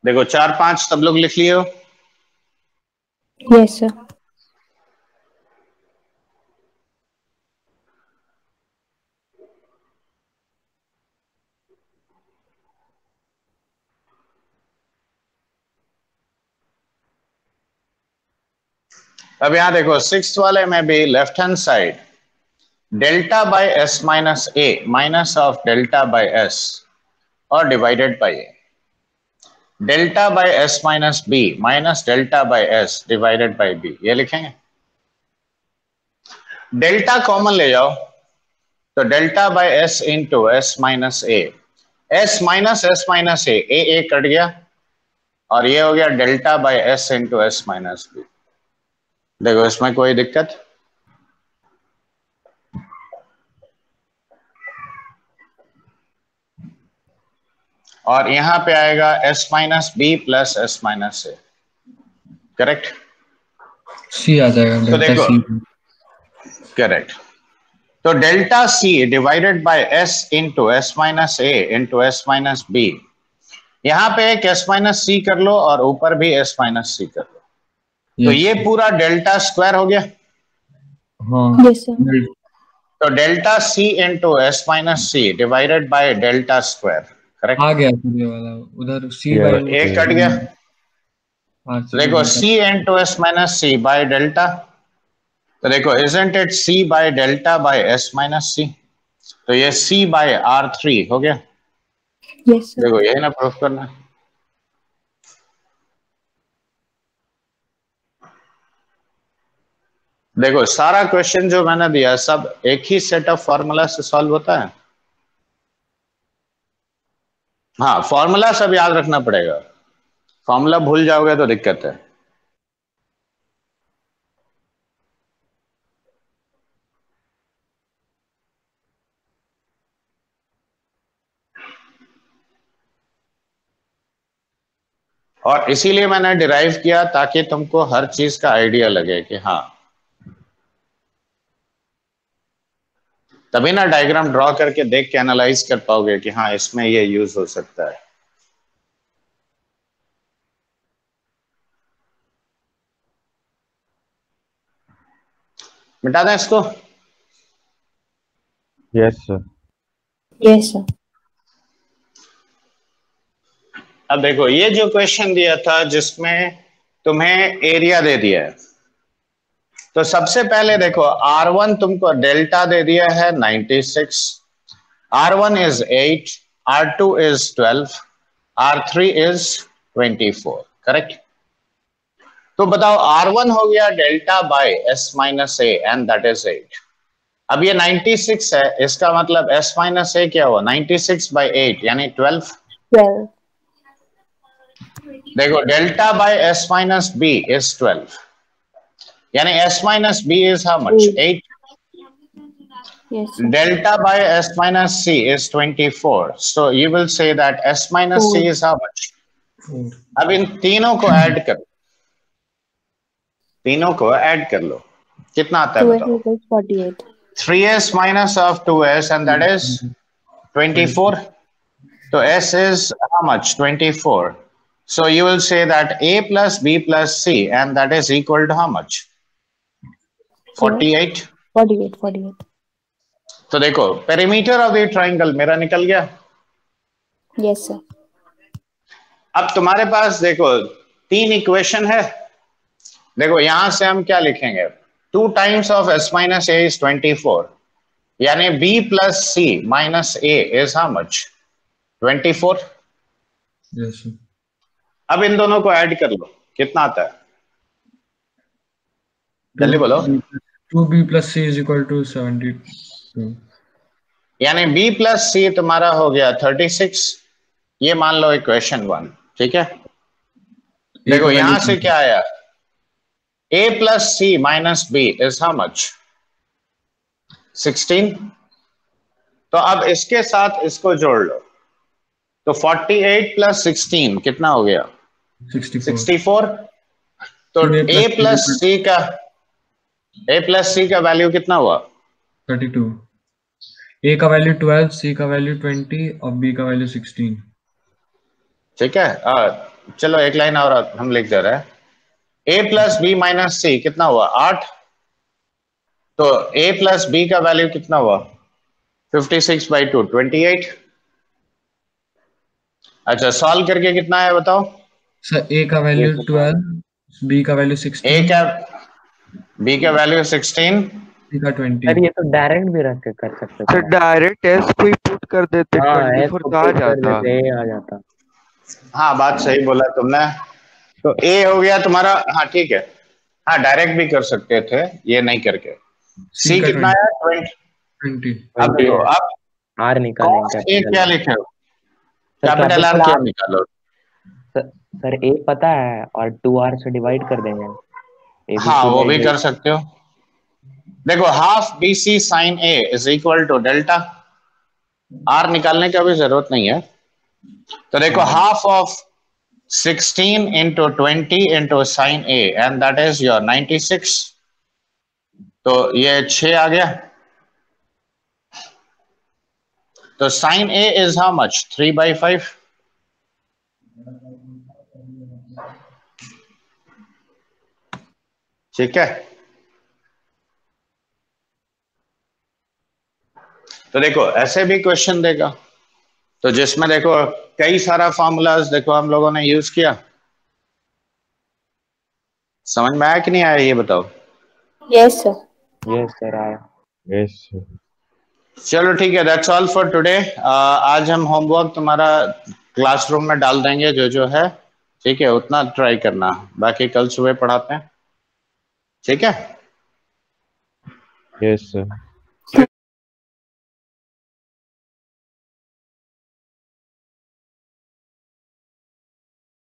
S1: देखो 4 5 सब लोग लिख लिए हो।
S2: Yes, sir.
S1: अब यहां देखो 6 वाले में भी left hand side delta by S minus A minus of delta by S और divided by A, delta by S minus B minus delta by S divided by B, ये लिखेंगे। डेल्टा कॉमन ले जाओ तो delta by S into S minus A, S minus A cut गया, और ये हो गया delta by S into S minus B. देखो इसमें कोई दिक्कत, और यहां पे आएगा S minus B plus S minus A, correct.
S3: C आ जाएगा,
S1: तो
S3: डेल्टा
S1: देखो
S3: सी।
S1: करेक्ट, तो delta C divided by S into S minus A into S minus B, यहां पे एक एस माइनस सी कर लो और ऊपर भी एस माइनस सी कर लो, तो ये पूरा डेल्टा स्क्वायर हो गया।
S3: हाँ
S2: Yes, sir.
S1: तो delta C into S minus C divided by delta square, correct.
S3: आ गया सर ये वाला, उधर सी
S4: Yes,
S3: बाय
S1: एक कट गया,
S3: हाँ
S1: तो देखो C into S minus C by delta, तो देखो isn't it C by delta by S minus C, तो ये सी बाय R3 हो गया।
S2: Yes, sir.
S1: देखो यही ना प्रूफ करना है। देखो सारा क्वेश्चन जो मैंने दिया सब एक ही सेट ऑफ फॉर्मूला से सॉल्व होता है। हाँ फॉर्मूला सब याद रखना पड़ेगा, फॉर्मूला भूल जाओगे तो दिक्कत है। और इसीलिए मैंने डिराइव किया ताकि तुमको हर चीज का आइडिया लगे कि हाँ, तभी ना डायग्राम ड्रॉ करके देख के एनालाइज कर पाओगे कि हाँ इसमें ये यूज हो सकता है। मिटा दें इसको?
S4: Yes sir.
S2: Yes, sir.
S1: अब देखो ये जो क्वेश्चन दिया था जिसमें तुम्हें एरिया दे दिया है, तो सबसे पहले देखो R1 तुमको डेल्टा दे दिया है 96, R1 is 8, R2 is 12, R3 is 24, correct? तो बताओ R1 हो गया delta by S minus A and that is 8। अब ये 96 है, इसका मतलब S माइनस ए क्या हुआ? 96 बाय 8 यानी 12।
S2: 12.
S1: देखो delta by S minus B is 12 यानी S minus B is how much? 8.
S2: Yes, sir.
S1: Delta by S minus C is 24. So you will say that S minus C is how much?
S3: 4.
S1: अब इन तीनों को add कर, तीनों को add कर लो, कितना आता है
S2: 2s
S1: बताओ?
S2: equals 48.
S1: 3s minus of 2s and that is 24. So S is how much? 24. So you will say that A plus B plus C and that is equal to how much? 48.
S2: 48.
S1: तो देखो perimeter of the triangle मेरा निकल गया।
S2: Yes, sir.
S1: अब तुम्हारे पास देखो 3 equation है। देखो यहां से हम क्या लिखेंगे? 2 times of S minus A is 24 यानी B plus C minus A is how much? 24।
S3: Yes, sir.
S1: अब इन दोनों को ऐड कर लो, कितना आता है? जल्दी बोलो।
S3: 2b plus c is equal to 72.
S1: यानी B प्लस C तुम्हारा हो गया 36। ये मान लो इक्वेशन 1, ठीक है? देखो यहां से क्या आया? A plus C minus B is how much? 16। तो अब इसके साथ इसको जोड़ लो, तो 48 प्लस 16 कितना हो गया? 64। तो A प्लस C का वैल्यू कितना हुआ?
S3: 32. A का वैल्यू 12, C का वैल्यू 20 और B का वैल्यू 16.
S1: ठीक है, चलो एक लाइन और हम लिख दे रहे हैं। A plus B minus C कितना हुआ? 8। तो A प्लस B का वैल्यू कितना हुआ? 56/2 28। अच्छा सॉल्व करके कितना है बताओ?
S3: सर A का वैल्यू 12, B का वैल्यू 16,
S1: B का वैल्यू 16,
S3: C का 20.
S8: सर ये तो डायरेक्ट भी रख के कर सकते
S7: तो
S8: थे।
S7: डायरेक्ट एस को ही पुट कर देते,
S8: हाँ
S7: 24
S8: को
S7: तो आ
S8: put कर
S7: जाता।
S8: देते, आ जाता।
S1: हाँ बात सही बोला तुमने। तो A हो गया तुम्हारा, हाँ ठीक है, हाँ डायरेक्ट भी कर सकते थे ये नहीं करके। C
S3: का
S1: कितना है?
S3: 20.
S1: अब देखो अब
S8: R निकालेंगे
S1: cos A क्या लिखे हो?
S8: सर
S1: कैपिटल R
S8: capital
S1: क्या
S8: R।
S1: निकालो?
S8: सर A पता है और 2R से डिवाइड कर देंगे। ABC
S1: हाँ वो भी
S8: by
S1: कर सकते हो। देखो half BC sin A is equal to delta, R निकालने का भी जरूरत नहीं है। तो देखो half of 16 into 20 into sin A and that is your 96। तो ये 6 आ गया। तो sin A is how much? 3/5। ठीक है, तो देखो ऐसे भी क्वेश्चन देगा तो जिसमें देखो कई सारा फॉर्मूलाज देखो हम लोगों ने यूज किया। समझ में आया कि नहीं आया ये बताओ?
S2: Yes, sir.
S8: Yes sir आया।
S4: Yes sir.
S1: चलो ठीक है, दैट्स ऑल फॉर टुडे। आज हम होमवर्क तुम्हारा क्लासरूम में डाल देंगे जो है, ठीक है? उतना ट्राई करना, बाकी कल सुबह पढ़ाते हैं, ठीक है?
S4: Yes sir.